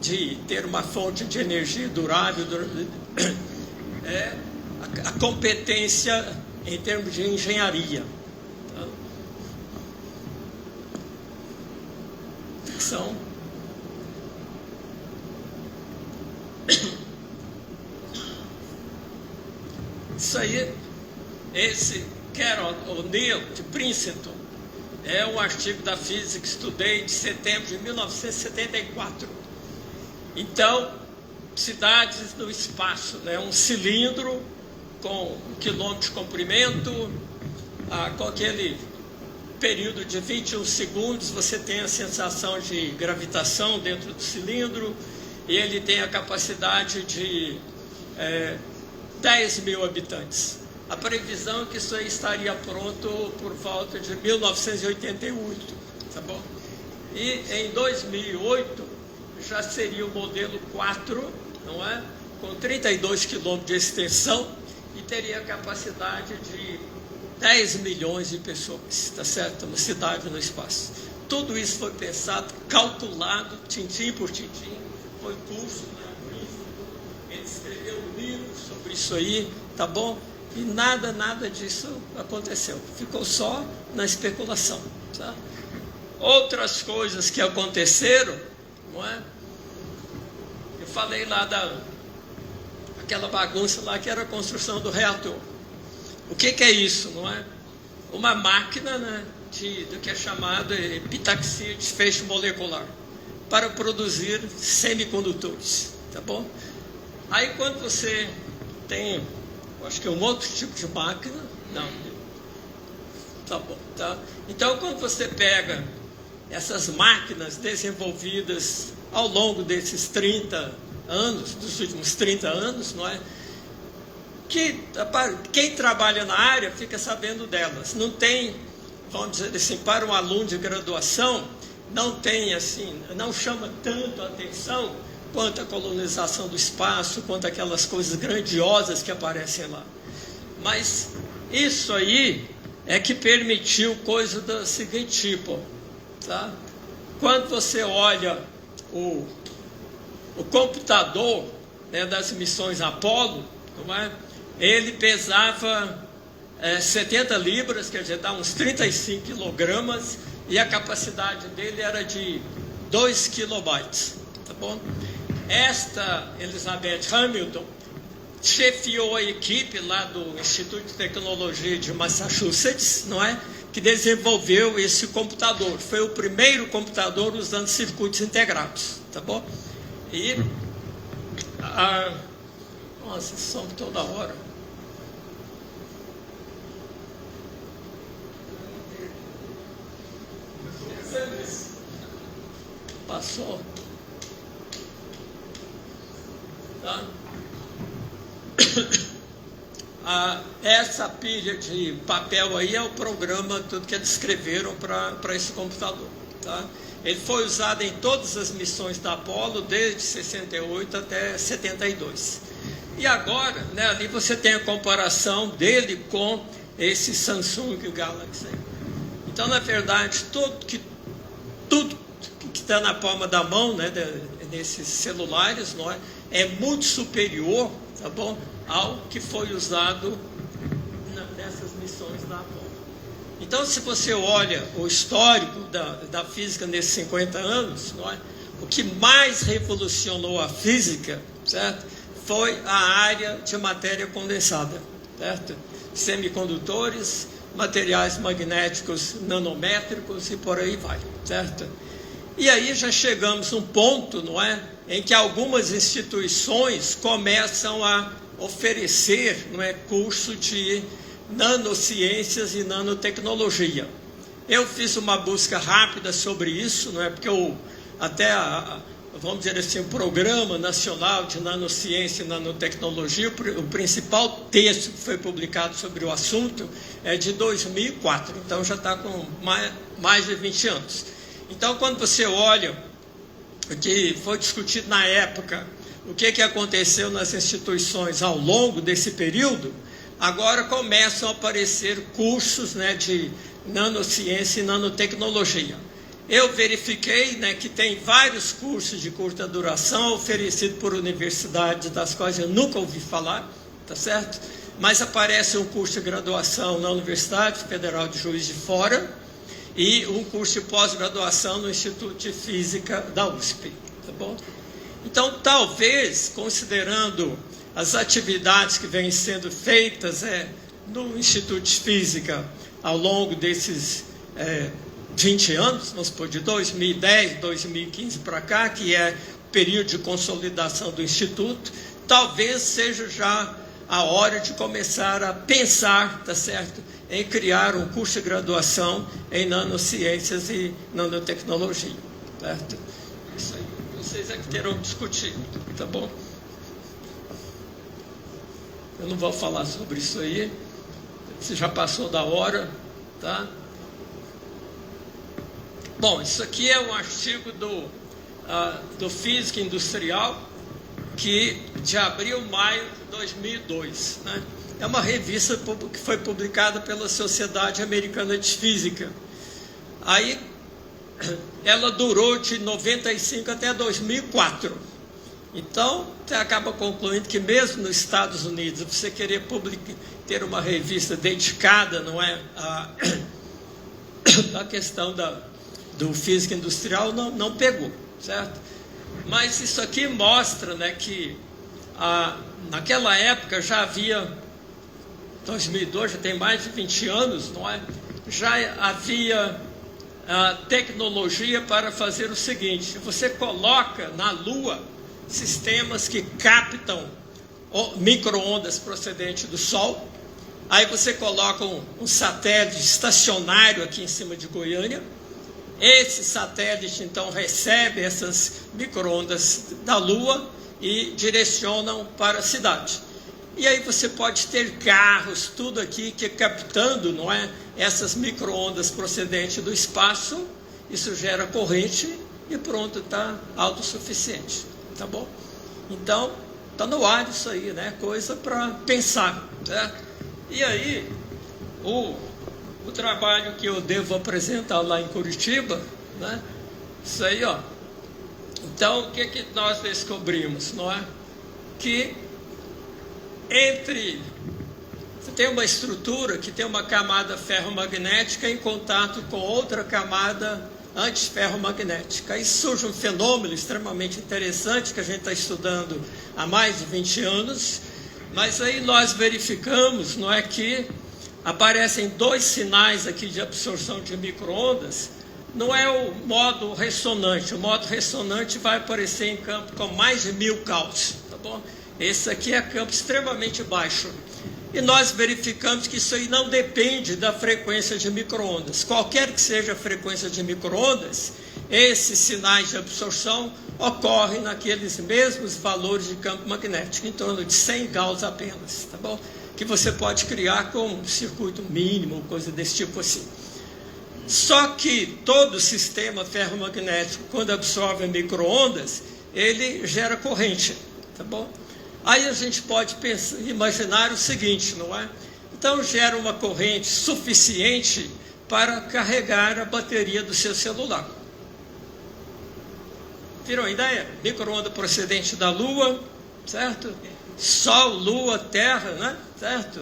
de ter uma fonte de energia durável, é a competência em termos de engenharia. Tá? São isso aí, esse Carol O'Neill, de Princeton, é um artigo da Physics Today de setembro de 1974. Então, cidades no espaço, né? Um cilindro com 1 quilômetro de comprimento, com aquele período de 21 segundos, você tem a sensação de gravitação dentro do cilindro, e ele tem a capacidade de 10 mil habitantes. A previsão é que isso aí estaria pronto por volta de 1988, tá bom? E em 2008 já seria o modelo 4, não é? Com 32 quilômetros de extensão e teria capacidade de 10 milhões de pessoas, tá certo? Uma cidade no espaço. Tudo isso foi pensado, calculado, tintim por tintim, foi curso, né? Ele escreveu um livro sobre isso aí, tá bom? E nada disso aconteceu. Ficou só na especulação. Tá? Outras coisas que aconteceram, não é? Eu falei lá aquela bagunça lá que era a construção do reator. O que é isso, não é? Uma máquina, né, do que é chamado epitaxia de feixe molecular para produzir semicondutores. Tá bom? Aí quando você tem, acho que é um outro tipo de máquina, não, tá bom, tá? Então, quando você pega essas máquinas desenvolvidas ao longo desses 30 anos, dos últimos 30 anos, não é? Que quem trabalha na área fica sabendo delas. Não tem, vamos dizer assim, para um aluno de graduação, não tem assim, não chama tanto a atenção quanto a colonização do espaço, quanto aquelas coisas grandiosas que aparecem lá. Mas isso aí é que permitiu coisa do seguinte tipo, tá? Quando você olha o computador, né, das missões Apollo, não é? Ele pesava 70 libras, quer dizer, dá uns 35 quilogramas, e a capacidade dele era de 2 kilobytes, tá bom? Esta Elizabeth Hamilton chefiou a equipe lá do Instituto de Tecnologia de Massachusetts, não é? Que desenvolveu esse computador. Foi o primeiro computador usando circuitos integrados, tá bom? E nossa, som toda hora. Passou. Tá? Essa pilha de papel aí é o programa tudo que eles escreveram para esse computador. tá? Ele foi usado em todas as missões da Apollo, desde 68 até 72. E agora, né, ali você tem a comparação dele com esse Samsung Galaxy. Então, na verdade, tudo que está na palma da mão, né, nesses celulares, não é muito superior, tá bom, ao que foi usado nessas missões da Apollo. Então, se você olha o histórico da física nesses 50 anos, não é, o que mais revolucionou a física, certo, foi a área de matéria condensada, certo? Semicondutores, materiais magnéticos nanométricos e por aí vai, certo? E aí já chegamos num ponto, não é, em que algumas instituições começam a oferecer, não é, curso de nanociências e nanotecnologia. Eu fiz uma busca rápida sobre isso, não é, porque vamos dizer assim, o Programa Nacional de Nanociência e Nanotecnologia, o principal texto que foi publicado sobre o assunto é de 2004, então já está com mais de 20 anos. Então, quando você olha o que foi discutido na época, o que aconteceu nas instituições ao longo desse período, agora começam a aparecer cursos, né, de nanociência e nanotecnologia. Eu verifiquei, né, que tem vários cursos de curta duração oferecidos por universidades das quais eu nunca ouvi falar, tá certo? Mas aparece um curso de graduação na Universidade Federal de Juiz de Fora e um curso de pós-graduação no Instituto de Física da USP, tá bom? Então, talvez, considerando as atividades que vêm sendo feitas no Instituto de Física ao longo desses 20 anos, vamos supor, de 2010, 2015 para cá, que é o período de consolidação do Instituto, talvez seja já a hora de começar a pensar, tá certo, em criar um curso de graduação em nanociências e nanotecnologia, certo? Isso aí, vocês é que terão que discutir, tá bom? Eu não vou falar sobre isso aí, você já passou da hora, tá? Bom, isso aqui é um artigo do Física Industrial, de abril-maio de 2002, né? É uma revista que foi publicada pela Sociedade Americana de Física. Aí, ela durou de 95 até 2004. Então, você acaba concluindo que mesmo nos Estados Unidos, você querer ter uma revista dedicada, não é, a questão do física industrial, não pegou, certo? Mas isso aqui mostra, né, que naquela época já havia, 2002, já tem mais de 20 anos, não é? Já havia tecnologia para fazer o seguinte: você coloca na Lua sistemas que captam micro-ondas procedentes do Sol, aí você coloca um satélite estacionário aqui em cima de Goiânia, esse satélite então recebe essas micro-ondas da Lua e direcionam para a cidade. E aí você pode ter carros, tudo aqui que captando, não é, essas micro-ondas procedentes do espaço, isso gera corrente e pronto, está autossuficiente, tá bom? Então, está no ar isso aí, né? Coisa para pensar, né? E aí, o trabalho que eu devo apresentar lá em Curitiba, né? Isso aí, ó. Então, o que nós descobrimos, não é? Que você tem uma estrutura que tem uma camada ferromagnética em contato com outra camada antiferromagnética. Aí surge um fenômeno extremamente interessante que a gente está estudando há mais de 20 anos, mas aí nós verificamos, não é, que aparecem dois sinais aqui de absorção de micro-ondas. Não é o modo ressonante. O modo ressonante vai aparecer em campo com mais de 1000 Gauss, tá bom? Esse aqui é campo extremamente baixo. E nós verificamos que isso aí não depende da frequência de micro-ondas. Qualquer que seja a frequência de micro-ondas, esses sinais de absorção ocorrem naqueles mesmos valores de campo magnético, em torno de 100 Gauss apenas, tá bom? Que você pode criar com um circuito mínimo, coisa desse tipo assim. Só que todo sistema ferromagnético, quando absorve micro-ondas, ele gera corrente, tá bom? Aí a gente pode imaginar o seguinte, não é? Então gera uma corrente suficiente para carregar a bateria do seu celular. Viram a ideia? Micro-onda procedente da Lua, certo? Sol, Lua, Terra, né? Certo?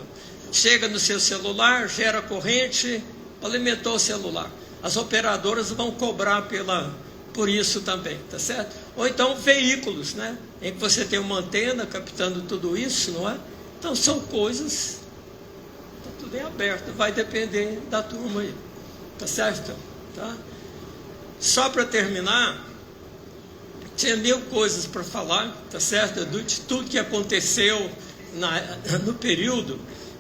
Chega no seu celular, gera corrente, alimentou o celular. As operadoras vão cobrar por isso também, tá certo? Ou então veículos, né? Em que você tem uma antena captando tudo isso, não é? Então são coisas, está tudo em aberto, vai depender da turma aí, tá certo? Tá? Só para terminar, tinha 1000 coisas para falar, tá certo? De tudo que aconteceu no período,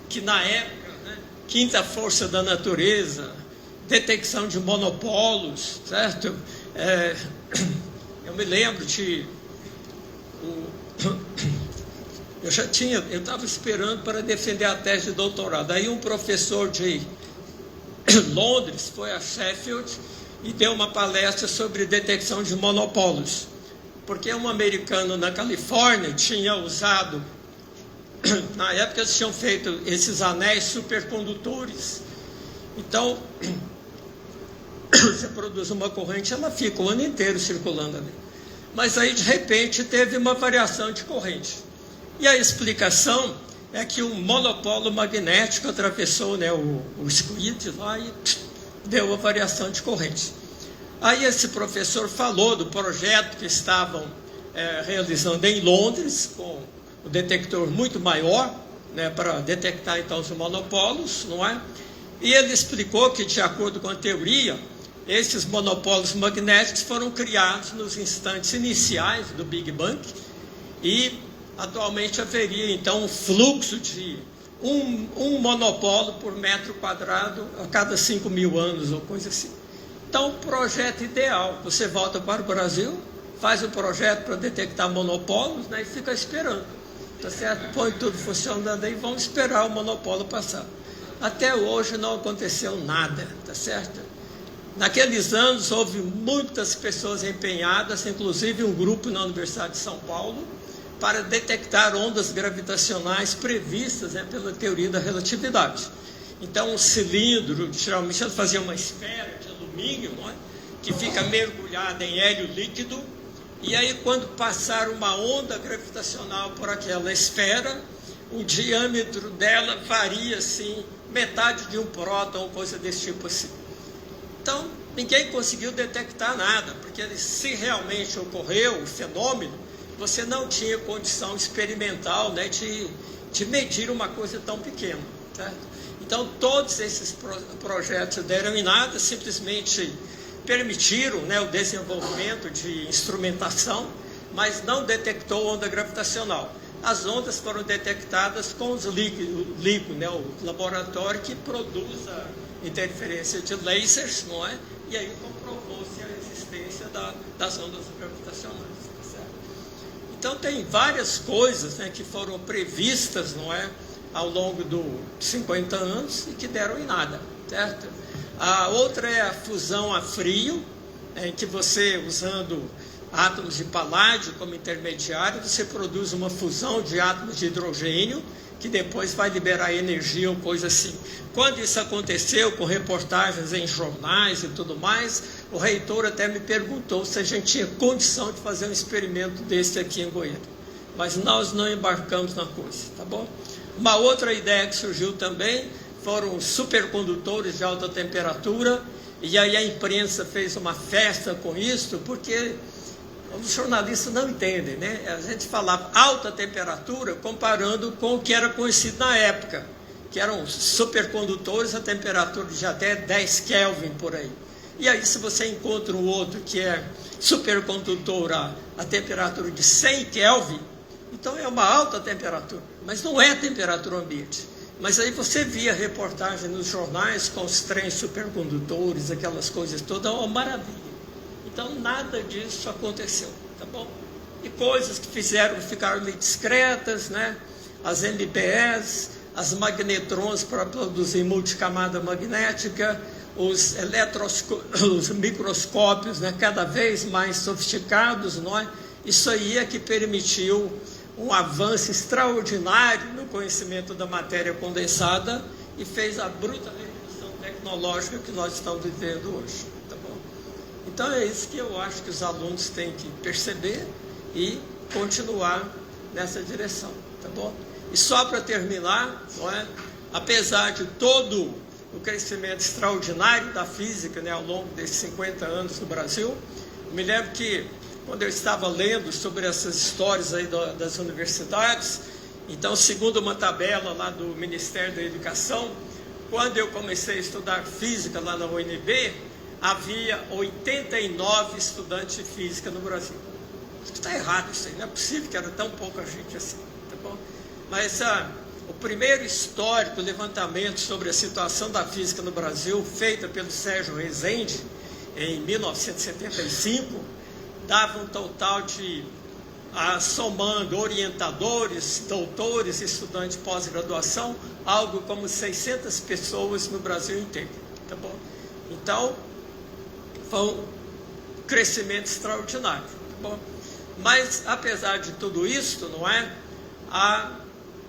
que na época, né? Quinta força da natureza, detecção de monopolos, certo? Eu me lembro eu estava esperando para defender a tese de doutorado. Aí um professor de Londres foi a Sheffield e deu uma palestra sobre detecção de monopolos, porque um americano na Califórnia tinha usado, na época eles tinham feito esses anéis supercondutores. Então você produz uma corrente, ela fica o ano inteiro circulando ali. Mas aí, de repente, teve uma variação de corrente. E a explicação é que um monopolo magnético atravessou, né, o squid lá e deu a variação de corrente. Aí esse professor falou do projeto que estavam realizando em Londres, com um detector muito maior, né, para detectar então os monopolos, não é? E ele explicou que, de acordo com a teoria, esses monopolos magnéticos foram criados nos instantes iniciais do Big Bang e atualmente haveria então um fluxo de um monopolo por metro quadrado a cada 5.000 anos ou coisa assim. Então, o projeto ideal, você volta para o Brasil, faz um projeto para detectar monopolos, né, e fica esperando, tá certo? Põe tudo funcionando aí, vamos esperar o monopolo passar. Até hoje não aconteceu nada, tá certo? Naqueles anos houve muitas pessoas empenhadas, inclusive um grupo na Universidade de São Paulo, para detectar ondas gravitacionais previstas, né, pela teoria da relatividade. Então, um cilindro, geralmente ele fazia uma esfera de alumínio, não é? Que fica mergulhada em hélio líquido, e aí quando passar uma onda gravitacional por aquela esfera, o diâmetro dela varia assim, metade de um próton, coisa desse tipo assim. Então, ninguém conseguiu detectar nada, porque se realmente ocorreu o fenômeno, você não tinha condição experimental, né, de medir uma coisa tão pequena, certo? Então, todos esses projetos deram em nada, simplesmente permitiram, né, o desenvolvimento de instrumentação, mas não detectou onda gravitacional. As ondas foram detectadas com os LIGO, né, o laboratório que produz a interferência de lasers, não é? E aí comprovou-se a existência das ondas gravitacionais. Tá certo? Então tem várias coisas, né, que foram previstas, não é, ao longo dos 50 anos e que deram em nada, certo? A outra é a fusão a frio, em que você, usando átomos de paládio como intermediário, você produz uma fusão de átomos de hidrogênio, que depois vai liberar energia ou coisa assim. Quando isso aconteceu, com reportagens em jornais e tudo mais, o reitor até me perguntou se a gente tinha condição de fazer um experimento desse aqui em Goiânia. Mas nós não embarcamos na coisa, tá bom? Uma outra ideia que surgiu também foram os supercondutores de alta temperatura, e aí a imprensa fez uma festa com isso, porque os jornalistas não entendem, né? A gente falava alta temperatura comparando com o que era conhecido na época, que eram supercondutores a temperatura de até 10 Kelvin por aí. E aí, se você encontra um outro que é supercondutor a temperatura de 100 Kelvin, então é uma alta temperatura, mas não é temperatura ambiente. Mas aí você via reportagem nos jornais com os trens supercondutores, aquelas coisas todas, uma maravilha. Então, nada disso aconteceu, tá bom? E coisas que ficaram meio discretas, né? As MBS, as magnetrons para produzir multicamada magnética, os microscópios, né, cada vez mais sofisticados, não é? Isso aí é que permitiu um avanço extraordinário no conhecimento da matéria condensada e fez a bruta revolução tecnológica que nós estamos vivendo hoje. Tá bom? Então é isso que eu acho que os alunos têm que perceber e continuar nessa direção. Tá bom? E só para terminar, não é? Apesar de todo o crescimento extraordinário da física, né, ao longo desses 50 anos no Brasil, me lembro que quando eu estava lendo sobre essas histórias aí das universidades, então, segundo uma tabela lá do Ministério da Educação, quando eu comecei a estudar física lá na UNB, havia 89 estudantes de física no Brasil. Está errado isso aí, não é possível que era tão pouca gente assim, tá bom? Mas o primeiro histórico levantamento sobre a situação da física no Brasil, feita pelo Sérgio Rezende, em 1975, dava um total de, somando orientadores, doutores, estudantes de pós-graduação, algo como 600 pessoas no Brasil inteiro, tá bom? Então, foi um crescimento extraordinário, tá bom? Mas, apesar de tudo isso, não é?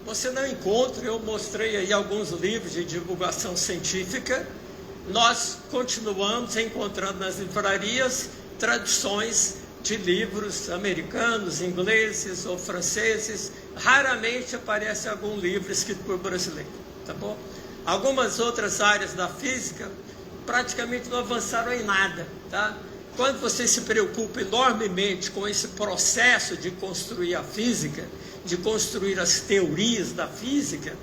Você não encontra, eu mostrei aí alguns livros de divulgação científica, nós continuamos encontrando nas livrarias traduções de livros americanos, ingleses ou franceses. Raramente aparece algum livro escrito por brasileiro, tá bom? Algumas outras áreas da física praticamente não avançaram em nada, tá? Quando você se preocupa enormemente com esse processo de construir a física, de construir as teorias da física,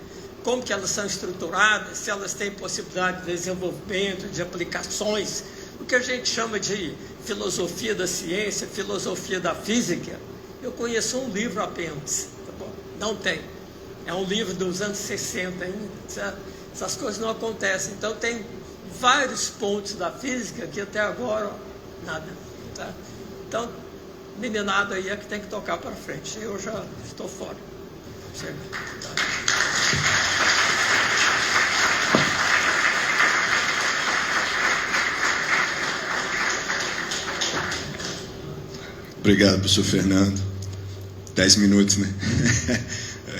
como que elas são estruturadas, se elas têm possibilidade de desenvolvimento, de aplicações, o que a gente chama de filosofia da ciência, filosofia da física, eu conheço um livro apenas, tá bom? Não tem. É um livro dos anos 60 ainda, certo? Essas coisas não acontecem. Então tem vários pontos da física que até agora, nada, tá? Então, meninada aí é que tem que tocar para frente. Eu já estou fora. Chega. Tá? Obrigado, professor Fernando. 10 minutos, né?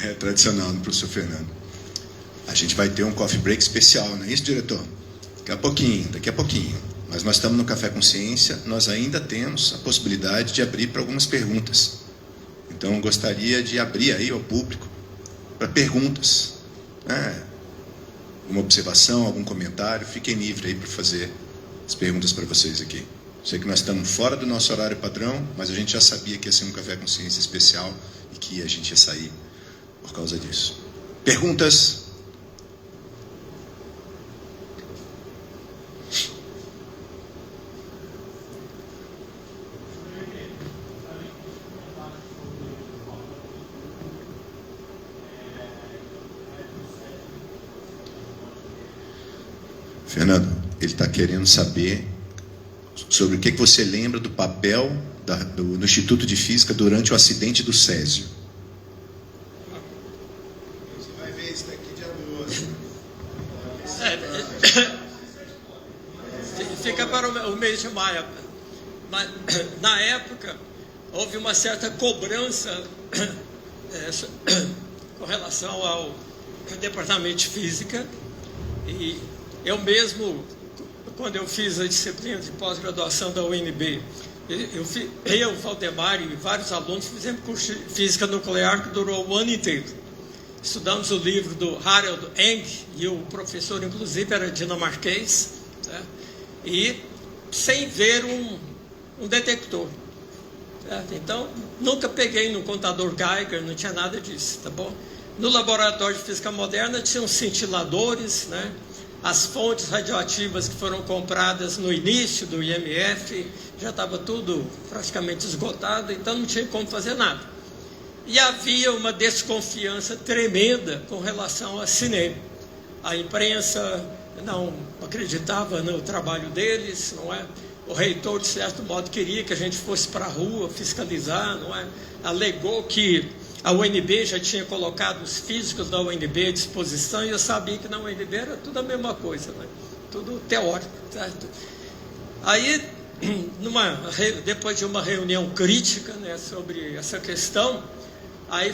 É tradicional no professor Fernando. A gente vai ter um coffee break especial, não é isso, diretor? Daqui a pouquinho. Mas nós estamos no Café com Ciência, nós ainda temos a possibilidade de abrir para algumas perguntas. Então, eu gostaria de abrir aí ao público para perguntas. Uma observação, algum comentário, fiquem livres aí para fazer as perguntas para vocês aqui. Sei que nós estamos fora do nosso horário padrão, mas a gente já sabia que ia ser um Café com Ciência especial e que a gente ia sair por causa disso. Perguntas? Fernando, ele está querendo saber sobre o que você lembra do papel do Instituto de Física durante o acidente do Césio. Você vai ver isso daqui dia 12. Fica para o mês de maio. Mas, na época, houve uma certa cobrança com relação ao Departamento de Física, e eu mesmo, quando eu fiz a disciplina de pós-graduação da UNB, eu, Valdemar e vários alunos fizemos curso de física nuclear que durou o ano inteiro. Estudamos o livro do Harold Eng, e o professor, inclusive, era dinamarquês, né? E sem ver um detector. Certo? Então, nunca peguei no contador Geiger, não tinha nada disso, tá bom? No laboratório de física moderna tinham cintiladores, né? As fontes radioativas que foram compradas no início do IMF, já estava tudo praticamente esgotado, então não tinha como fazer nada. E havia uma desconfiança tremenda com relação a cinema. A imprensa não acreditava no trabalho deles, não é? O reitor, de certo modo, queria que a gente fosse para a rua fiscalizar, não é? Alegou que a UNB já tinha colocado os físicos da UNB à disposição, e eu sabia que na UNB era tudo a mesma coisa, né? tudo teórico, certo? Aí, depois de uma reunião crítica, né, sobre essa questão, aí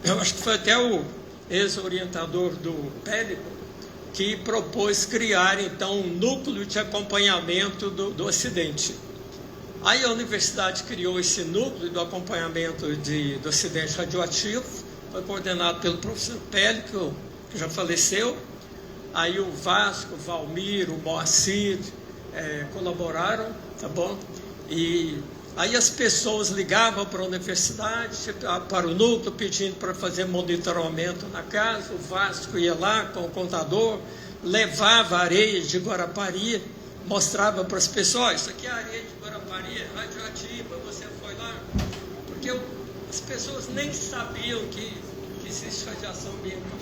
eu acho que foi até o ex-orientador do Pélico que propôs criar, então, um núcleo de acompanhamento do acidente. Aí a universidade criou esse núcleo do acompanhamento do acidente radioativo, foi coordenado pelo professor Pélico, que já faleceu. Aí o Vasco, o Valmir, o Moacir colaboraram, tá bom? E aí as pessoas ligavam para a universidade, para o núcleo, pedindo para fazer monitoramento na casa. O Vasco ia lá com o contador, levava areia de Guarapari, mostrava para as pessoas: isso aqui é areia de Guarapari, é radioativa, você foi lá. Porque as pessoas nem sabiam que existe radiação ambiental.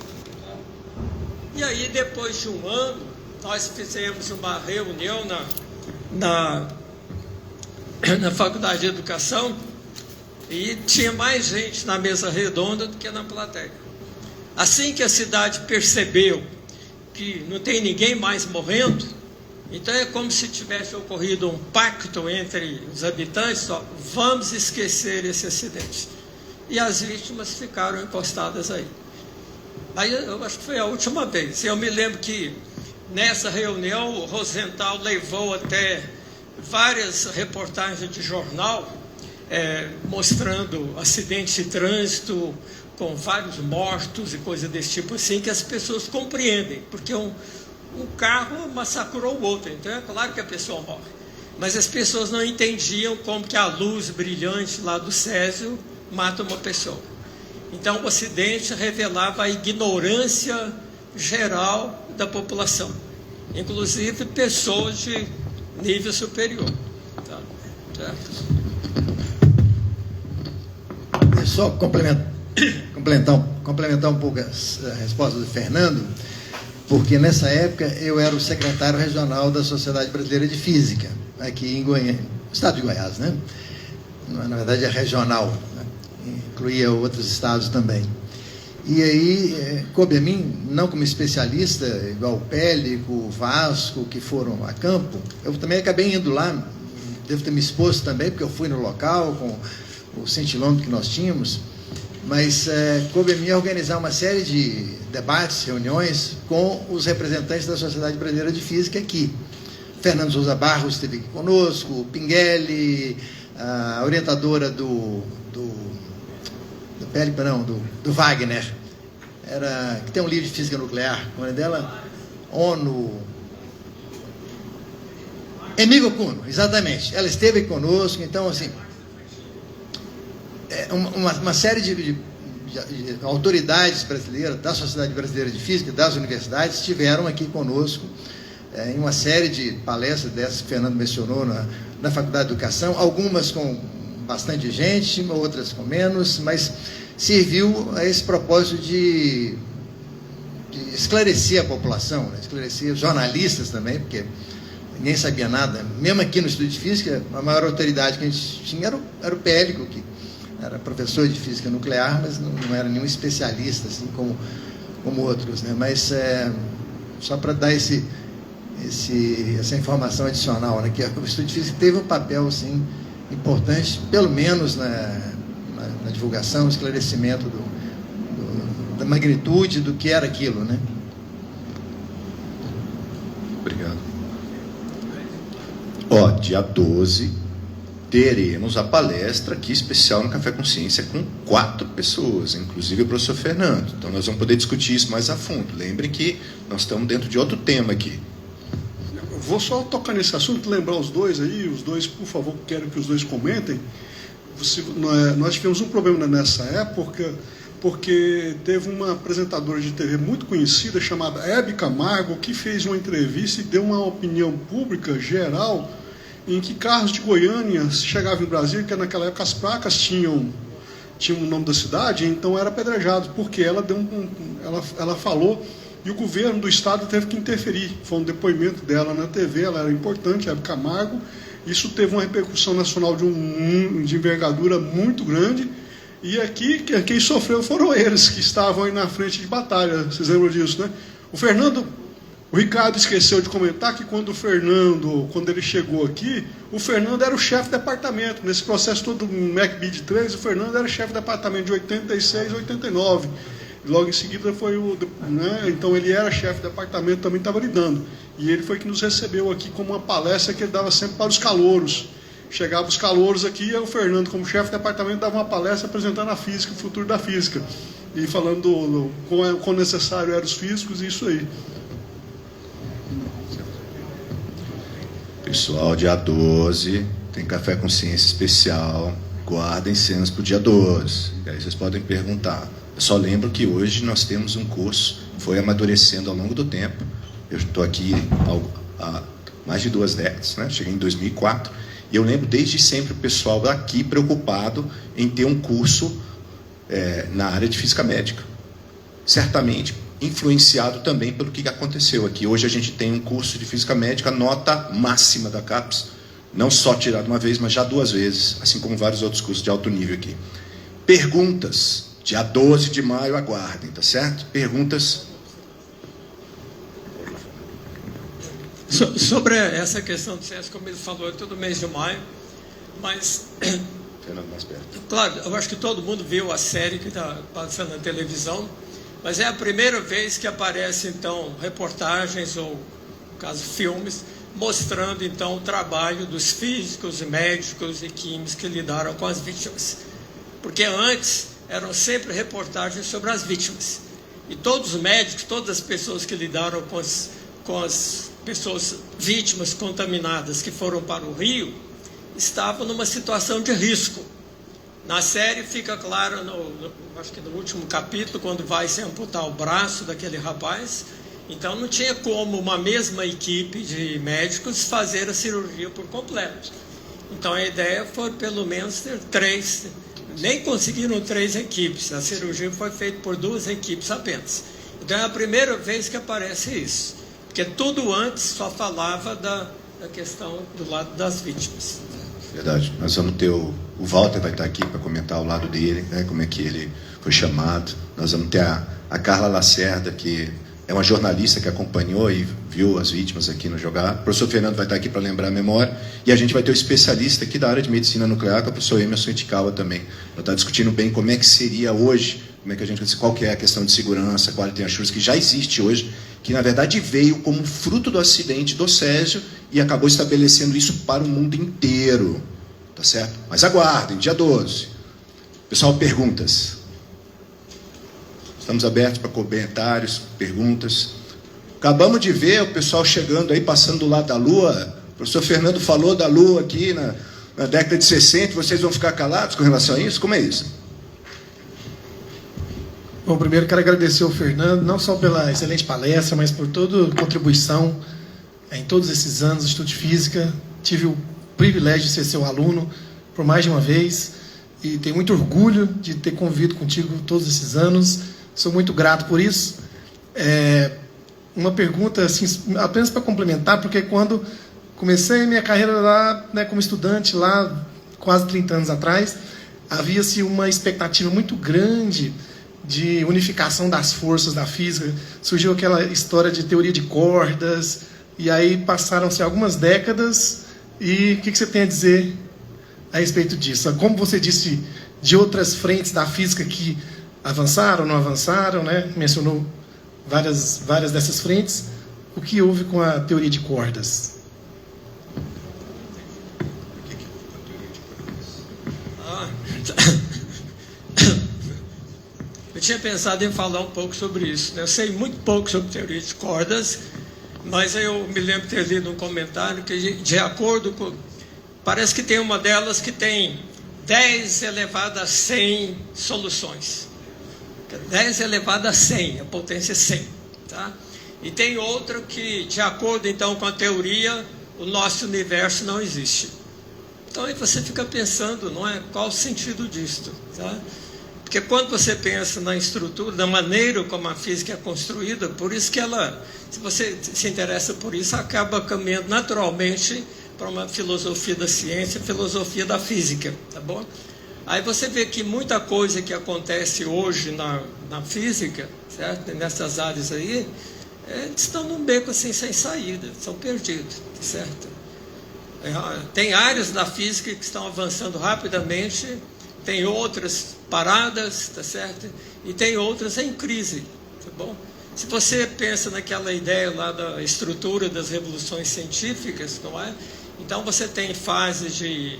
E aí, depois de um ano, nós fizemos uma reunião na Faculdade de Educação e tinha mais gente na mesa redonda do que na plateia. Assim que a cidade percebeu que não tem ninguém mais morrendo, então é como se tivesse ocorrido um pacto entre os habitantes: ó, vamos esquecer esse acidente. E as vítimas ficaram encostadas aí. Aí eu acho que foi a última vez. Eu me lembro que nessa reunião o Rosenthal levou até várias reportagens de jornal mostrando acidentes de trânsito com vários mortos e coisa desse tipo assim, que as pessoas compreendem, porque um carro massacrou o outro, então é claro que a pessoa morre. Mas as pessoas não entendiam como que a luz brilhante lá do Césio mata uma pessoa. Então o acidente revelava a ignorância geral da população, inclusive pessoas de nível superior. Tá? Certo? Deixa eu só complementar um pouco a resposta do Fernando, porque nessa época eu era o secretário regional da Sociedade Brasileira de Física, aqui em Goiânia, estado de Goiás, né? Na verdade é regional, né? Incluía outros estados também. E aí, coube a mim, não como especialista, igual o Pélico, o Vasco, que foram a campo, eu também acabei indo lá, devo ter me exposto também, porque eu fui no local, com o centilômetro que nós tínhamos, mas coube a mim organizar uma série de debates, reuniões, com os representantes da Sociedade Brasileira de Física aqui. Fernando Souza Barros esteve aqui conosco, o Pinguelli, a orientadora do Wagner, que tem um livro de física nuclear, o nome dela, Emílio Cuno, exatamente, ela esteve aqui conosco. Então, assim, uma série de autoridades brasileiras, da Sociedade Brasileira de Física, das universidades, estiveram aqui conosco, em uma série de palestras dessas que o Fernando mencionou na Faculdade de Educação, algumas com bastante gente, outras com menos, mas serviu a esse propósito de esclarecer a população, né? Esclarecer os jornalistas também, porque ninguém sabia nada. Mesmo aqui no Instituto de Física, a maior autoridade que a gente tinha era o Pélico, que era professor de física nuclear, mas não era nenhum especialista, assim como outros, né? Mas só para dar essa informação adicional, né? Que o Instituto de Física teve um papel, assim, importante, pelo menos na divulgação, esclarecimento da magnitude do que era aquilo, né? Obrigado. Dia 12 teremos a palestra aqui especial no Café Consciência com 4 pessoas, inclusive o professor Fernando. Então nós vamos poder discutir isso mais a fundo. Lembrem que nós estamos dentro de outro tema aqui. Eu vou só tocar nesse assunto, lembrar os dois aí, por favor, quero que os dois comentem. Nós tivemos um problema nessa época, porque teve uma apresentadora de TV muito conhecida, chamada Hebe Camargo, que fez uma entrevista e deu uma opinião pública geral, em que carros de Goiânia chegavam em Brasília, que naquela época as placas tinham o nome da cidade, então era apedrejado, porque ela falou, e o governo do estado teve que interferir. Foi um depoimento dela na TV, ela era importante, Hebe Camargo. Isso teve uma repercussão nacional de envergadura muito grande, e aqui quem sofreu foram eles que estavam aí na frente de batalha. Vocês lembram disso, né? O Fernando O Ricardo esqueceu de comentar que quando ele chegou aqui, o Fernando era o chefe de departamento. Nesse processo todo do MacBid 3, o Fernando era chefe de departamento de 86 a 89. Logo em seguida foi o... Né? Então ele era chefe de departamento, também estava lidando. E ele foi que nos recebeu aqui como uma palestra que ele dava sempre para os calouros. Chegava os calouros aqui e o Fernando, como chefe de departamento, dava uma palestra apresentando a física, o futuro da física. E falando quão necessário eram os físicos e isso aí. Pessoal, dia 12 tem Café com Ciência especial. Guardem cenas para o dia 12. E aí vocês podem perguntar. Eu só lembro que hoje nós temos um curso, foi amadurecendo ao longo do tempo. Eu estou aqui há mais de 2 décadas, né? Cheguei em 2004. E eu lembro desde sempre o pessoal daqui preocupado em ter um curso na área de física médica. Certamente influenciado também pelo que aconteceu aqui. Hoje a gente tem um curso de física médica, nota máxima da CAPES, não só tirado uma vez, mas já 2 vezes, assim como vários outros cursos de alto nível aqui. Perguntas, dia 12 de maio, aguardem, tá certo? Perguntas. Sobre essa questão do ciência, como ele falou, é todo mês de maio, mas... Fernando, mais perto. Claro, eu acho que todo mundo viu a série que está passando na televisão, mas é a primeira vez que aparece, então, reportagens ou, no caso, filmes, mostrando, então, o trabalho dos físicos, médicos e químicos que lidaram com as vítimas. Porque antes eram sempre reportagens sobre as vítimas. E todos os médicos, todas as pessoas que lidaram com as pessoas vítimas contaminadas que foram para o Rio, estavam numa situação de risco. Na série fica claro, acho que no último capítulo, quando vai se amputar o braço daquele rapaz, então não tinha como uma mesma equipe de médicos fazer a cirurgia por completo. Então a ideia foi pelo menos ter 3, nem conseguiram 3 equipes, a cirurgia foi feita por 2 equipes apenas. Então é a primeira vez que aparece isso, porque tudo antes só falava da questão do lado das vítimas. Verdade. Nós vamos ter o Walter vai estar aqui para comentar o lado dele, né, como é que ele foi chamado. Nós vamos ter a Carla Lacerda, que é uma jornalista que acompanhou e viu as vítimas aqui no jogar. O professor Fernando vai estar aqui para lembrar a memória. E a gente vai ter o especialista aqui da área de medicina nuclear, que é o professor Emerson Itikawa também. Vai estar discutindo bem como é que seria hoje, como é que a gente qual que é a questão de segurança, quality assurance, que já existe hoje, que na verdade veio como fruto do acidente do Césio e acabou estabelecendo isso para o mundo inteiro. Tá certo? Mas aguardem, dia 12. Pessoal, perguntas. Estamos abertos para comentários, perguntas. Acabamos de ver o pessoal chegando aí, passando do lado da Lua. O professor Fernando falou da Lua aqui na década de 60. Vocês vão ficar calados com relação a isso? Como é isso? Bom, primeiro quero agradecer ao Fernando, não só pela excelente palestra, mas por toda a contribuição em todos esses anos do Instituto de Física. Tive o privilégio de ser seu aluno por mais de uma vez e tenho muito orgulho de ter convivido contigo todos esses anos. Sou muito grato por isso. Uma pergunta assim, apenas para complementar, porque quando comecei minha carreira lá, né, como estudante, lá quase 30 anos atrás, havia-se uma expectativa muito grande de unificação das forças da física. Surgiu aquela história de teoria de cordas, e aí passaram-se algumas décadas. E o que você tem a dizer a respeito disso? Como você disse, de outras frentes da física que avançaram, não avançaram, né? Mencionou várias dessas frentes. O que houve com a teoria de cordas? Eu tinha pensado em falar um pouco sobre isso, né? Eu sei muito pouco sobre teoria de cordas, mas eu me lembro de ter lido um comentário que, de acordo com... Parece que tem uma delas que tem 10 elevado a 100 soluções. 10 elevado a 100, a potência é 100. Tá? E tem outra que, de acordo então com a teoria, o nosso universo não existe. Então aí você fica pensando, não é? Qual o sentido disso? Tá? Porque quando você pensa na estrutura, da maneira como a física é construída, por isso que ela, se você se interessa por isso, acaba caminhando naturalmente para uma filosofia da ciência, filosofia da física, tá bom? Aí você vê que muita coisa que acontece hoje na física, certo? Nessas áreas aí, eles estão num beco assim sem saída, são perdidos, tá certo? Tem áreas da física que estão avançando rapidamente, tem outras paradas, tá certo? E tem outras em crise, tá bom? Se você pensa naquela ideia lá da estrutura das revoluções científicas, não é? Então você tem fases de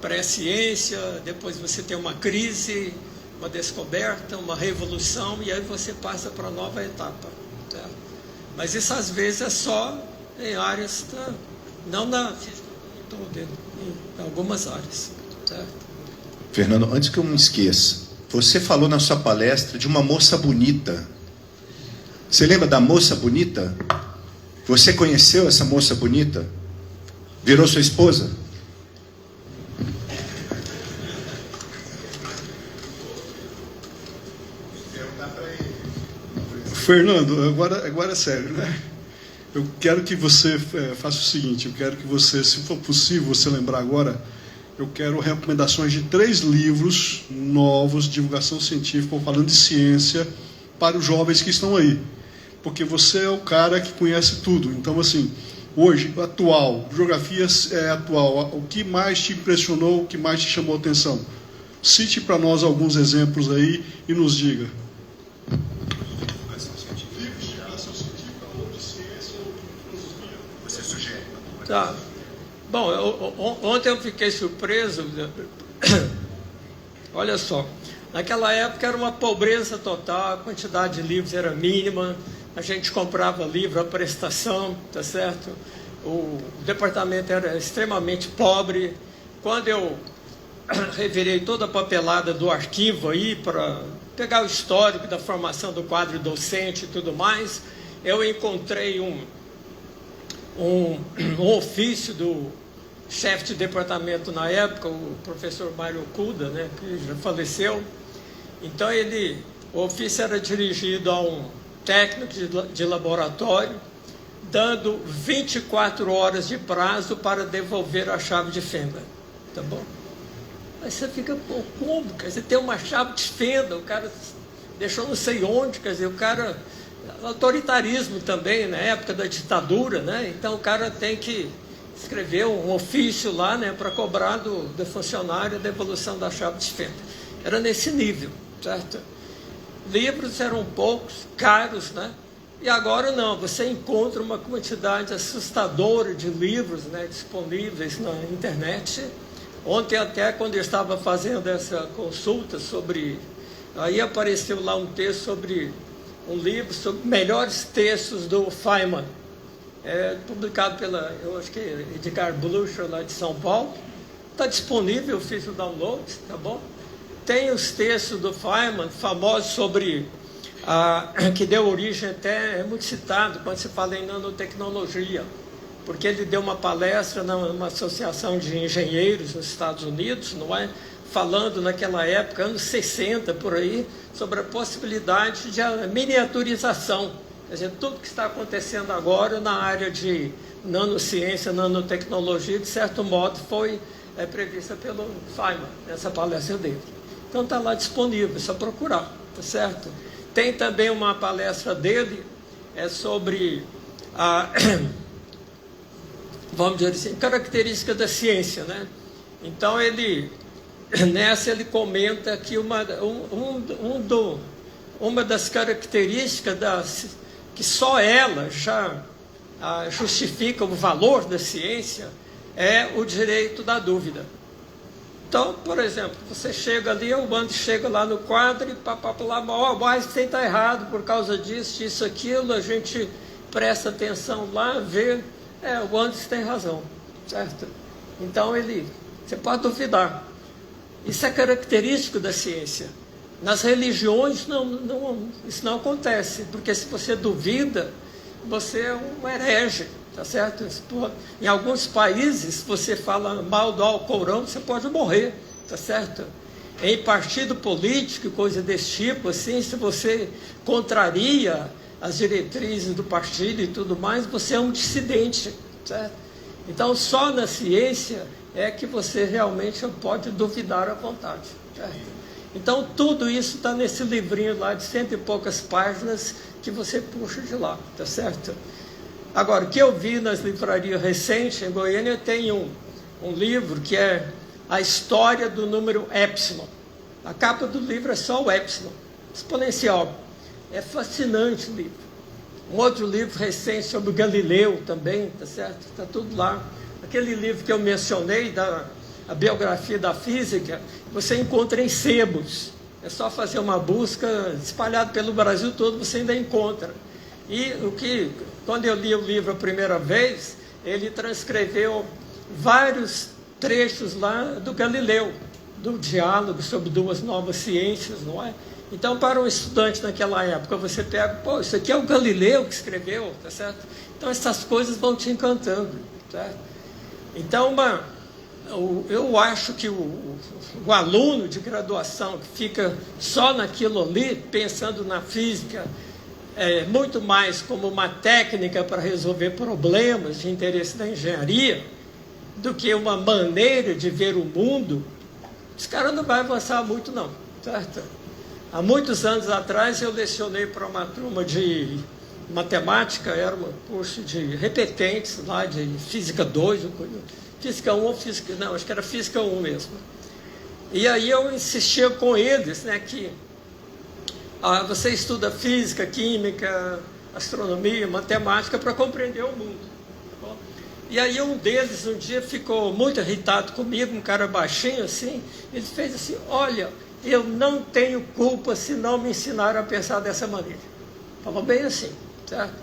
pré-ciência, depois você tem uma crise, uma descoberta, uma revolução, e aí você passa para a nova etapa. Tá? Mas isso às vezes é só em áreas, não na física, em algumas áreas. Tá? Fernando, antes que eu me esqueça, você falou na sua palestra de uma moça bonita. Você lembra da moça bonita? Você conheceu essa moça bonita? Virou sua esposa? Fernando, agora é sério, né? Eu quero que você faça o seguinte, eu quero que você, se for possível, você lembrar agora, eu quero recomendações de 3 livros novos de divulgação científica, falando de ciência, para os jovens que estão aí. Porque você é o cara que conhece tudo. Então, assim, hoje, atual, geografia é atual, o que mais te impressionou, o que mais te chamou a atenção? Cite para nós alguns exemplos aí e nos diga. Tá. Bom, ontem eu fiquei surpreso. Olha só, naquela época era uma pobreza total, a quantidade de livros era mínima, a gente comprava livro à prestação, tá certo? O departamento era extremamente pobre. Quando eu revirei toda a papelada do arquivo aí para pegar o histórico da formação do quadro docente e tudo mais, eu encontrei um ofício do chefe de departamento na época, o professor Mário Kuda, né, que já faleceu. Então o ofício era dirigido a um técnico de laboratório, dando 24 horas de prazo para devolver a chave de fenda, tá bom? Aí você fica, pô, como? Quer dizer, tem uma chave de fenda, o cara deixou não sei onde, quer dizer, o cara... Autoritarismo também, na época da ditadura, né? Então o cara tem que escrever um ofício lá, né, para cobrar do funcionário a devolução da chave de fenda. Era nesse nível, certo? Livros eram poucos, caros, né? E agora não, você encontra uma quantidade assustadora de livros, né, disponíveis na internet. Ontem até, quando eu estava fazendo essa consulta sobre... Aí apareceu lá um texto sobre... um livro sobre melhores textos do Feynman, publicado pela, eu acho que é Edgar Blucher, lá de São Paulo. Está disponível, eu fiz o download, tá bom? Tem os textos do Feynman, famosos sobre, que deu origem até, é muito citado quando se fala em nanotecnologia, porque ele deu uma palestra numa associação de engenheiros nos Estados Unidos, não é? Falando naquela época, anos 60, por aí, sobre a possibilidade de miniaturização. Quer dizer, tudo que está acontecendo agora na área de nanociência, nanotecnologia, de certo modo, foi prevista pelo Feynman, nessa palestra dele. Então está lá disponível, é só procurar, tá certo? Tem também uma palestra dele, sobre vamos dizer assim, característica da ciência, né? Então nessa ele comenta que uma das características que só ela já justifica o valor da ciência é o direito da dúvida. Então, por exemplo, você chega ali, o Andes chega lá no quadro e o Einstein está errado por causa disso, isso, aquilo, a gente presta atenção lá, vê, o Andes tem razão, certo? Então você pode duvidar. Isso é característico da ciência. Nas religiões, isso não acontece, porque se você duvida, você é um herege, tá certo? Em alguns países, se você fala mal do Alcorão, você pode morrer, tá certo? Em partido político, coisa desse tipo, assim, se você contraria as diretrizes do partido e tudo mais, você é um dissidente, certo? Então, só na ciência é que você realmente pode duvidar à vontade, certo? Então, tudo isso está nesse livrinho lá de 100 e poucas páginas que você puxa de lá, tá certo? Agora, o que eu vi nas livrarias recentes, em Goiânia, tem um livro que é a história do número epsilon. A capa do livro é só o epsilon, exponencial. É fascinante o livro. Um outro livro recente sobre Galileu também, tá certo? Está tudo lá. Aquele livro que eu mencionei, a biografia da física, você encontra em sebos. É só fazer uma busca, espalhado pelo Brasil todo, você ainda encontra. E quando eu li o livro a primeira vez, ele transcreveu vários trechos lá do Galileu, do diálogo sobre duas novas ciências, não é? Então, para um estudante naquela época, você pega, pô, isso aqui é o Galileu que escreveu, tá certo? Então, essas coisas vão te encantando, certo? Então, eu acho que o aluno de graduação que fica só naquilo ali, pensando na física, muito mais como uma técnica para resolver problemas de interesse da engenharia, do que uma maneira de ver o mundo, esse cara não vai avançar muito não, certo? Há muitos anos atrás eu lecionei para uma turma de matemática, era um curso de repetentes lá de Física 2, Física 1 ou Física... Não, acho que era Física 1 mesmo. E aí eu insistia com eles, né, que você estuda Física, Química, Astronomia, Matemática para compreender o mundo. Tá bom? E aí um deles um dia ficou muito irritado comigo, um cara baixinho assim, ele fez assim, olha, eu não tenho culpa se não me ensinaram a pensar dessa maneira. Falou bem assim, certo?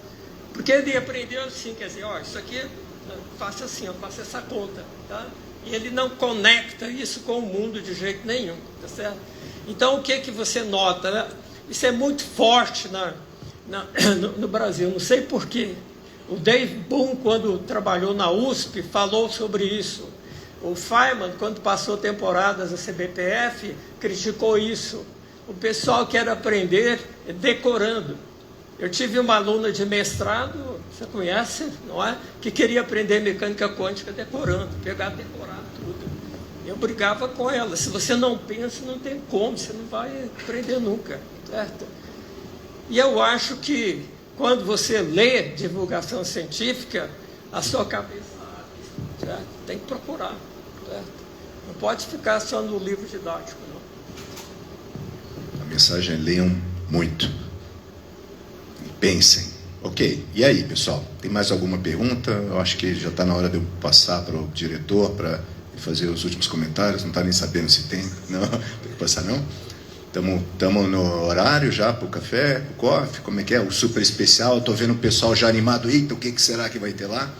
Porque ele aprendeu assim, quer dizer, ó, isso aqui, faça assim, eu faço essa conta, tá? E ele não conecta isso com o mundo de jeito nenhum, tá certo? Então, o que você nota, né? Isso é muito forte no Brasil, não sei porquê. O Dave Boone, quando trabalhou na USP, falou sobre isso. O Feynman, quando passou temporadas na CBPF, criticou isso. O pessoal quer aprender decorando. Eu tive uma aluna de mestrado, você conhece, não é? Que queria aprender mecânica quântica decorando, decorar tudo. Eu brigava com ela. Se você não pensa, não tem como, você não vai aprender nunca, certo? E eu acho que quando você lê divulgação científica, a sua cabeça abre, certo? Tem que procurar, certo? Não pode ficar só no livro didático, não. A mensagem é: leiam muito. Pensem. Ok, e aí, pessoal? Tem mais alguma pergunta? Eu acho que já está na hora de eu passar para o diretor para fazer os últimos comentários. Não está nem sabendo se tem. Não, tem que passar não? Estamos no horário já para o café, para o coffee, como é que é? O super especial, estou vendo o pessoal já animado. Eita, o que será que vai ter lá?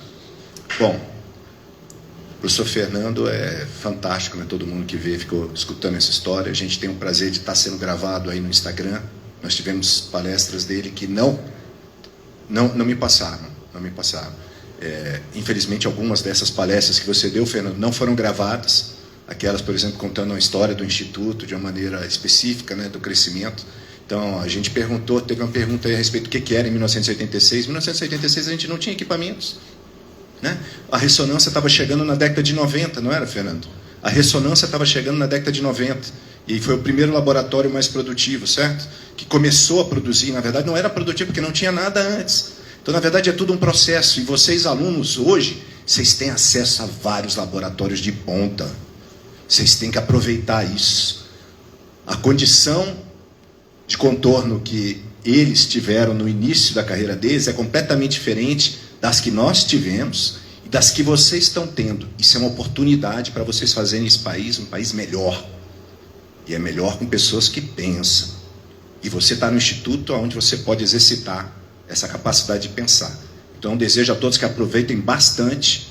Bom, o professor Fernando é fantástico, né? Todo mundo que vê ficou escutando essa história. A gente tem o prazer de estar sendo gravado aí no Instagram. Nós tivemos palestras dele que não me passaram. Infelizmente, algumas dessas palestras que você deu, Fernando, não foram gravadas. Aquelas, por exemplo, contando a história do Instituto de uma maneira específica, né, do crescimento. Então, a gente perguntou, teve uma pergunta aí a respeito do que era em 1986. Em 1986 a gente não tinha equipamentos, né? A ressonância estava chegando na década de 90, não era, Fernando? A ressonância estava chegando na década de 90. E foi o primeiro laboratório mais produtivo, certo? Que começou a produzir. Na verdade, não era produtivo porque não tinha nada antes. Então, na verdade, é tudo um processo. E vocês, alunos, hoje, vocês têm acesso a vários laboratórios de ponta. Vocês têm que aproveitar isso. A condição de contorno que eles tiveram no início da carreira deles é completamente diferente das que nós tivemos e das que vocês estão tendo. Isso é uma oportunidade para vocês fazerem esse país um país melhor. E é melhor com pessoas que pensam. E você está no instituto onde você pode exercitar essa capacidade de pensar. Então, eu desejo a todos que aproveitem bastante.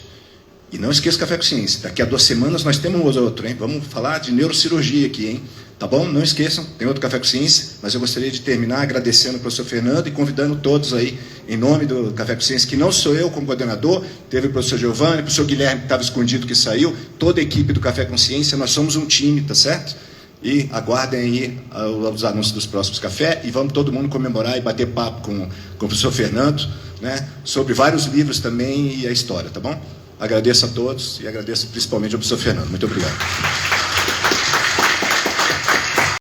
E não esqueça o Café com Ciência. Daqui a 2 semanas nós temos outro, hein? Vamos falar de neurocirurgia aqui, hein? Tá bom? Não esqueçam, tem outro Café com Ciência. Mas eu gostaria de terminar agradecendo ao professor Fernando e convidando todos aí, em nome do Café com Ciência, que não sou eu como coordenador, teve o professor Giovanni, o professor Guilherme, que estava escondido, que saiu, toda a equipe do Café com Ciência, nós somos um time, tá certo? E aguardem aí os anúncios dos próximos cafés e vamos todo mundo comemorar e bater papo com o professor Fernando, né, sobre vários livros também e a história, tá bom? Agradeço a todos e agradeço principalmente ao professor Fernando. Muito obrigado.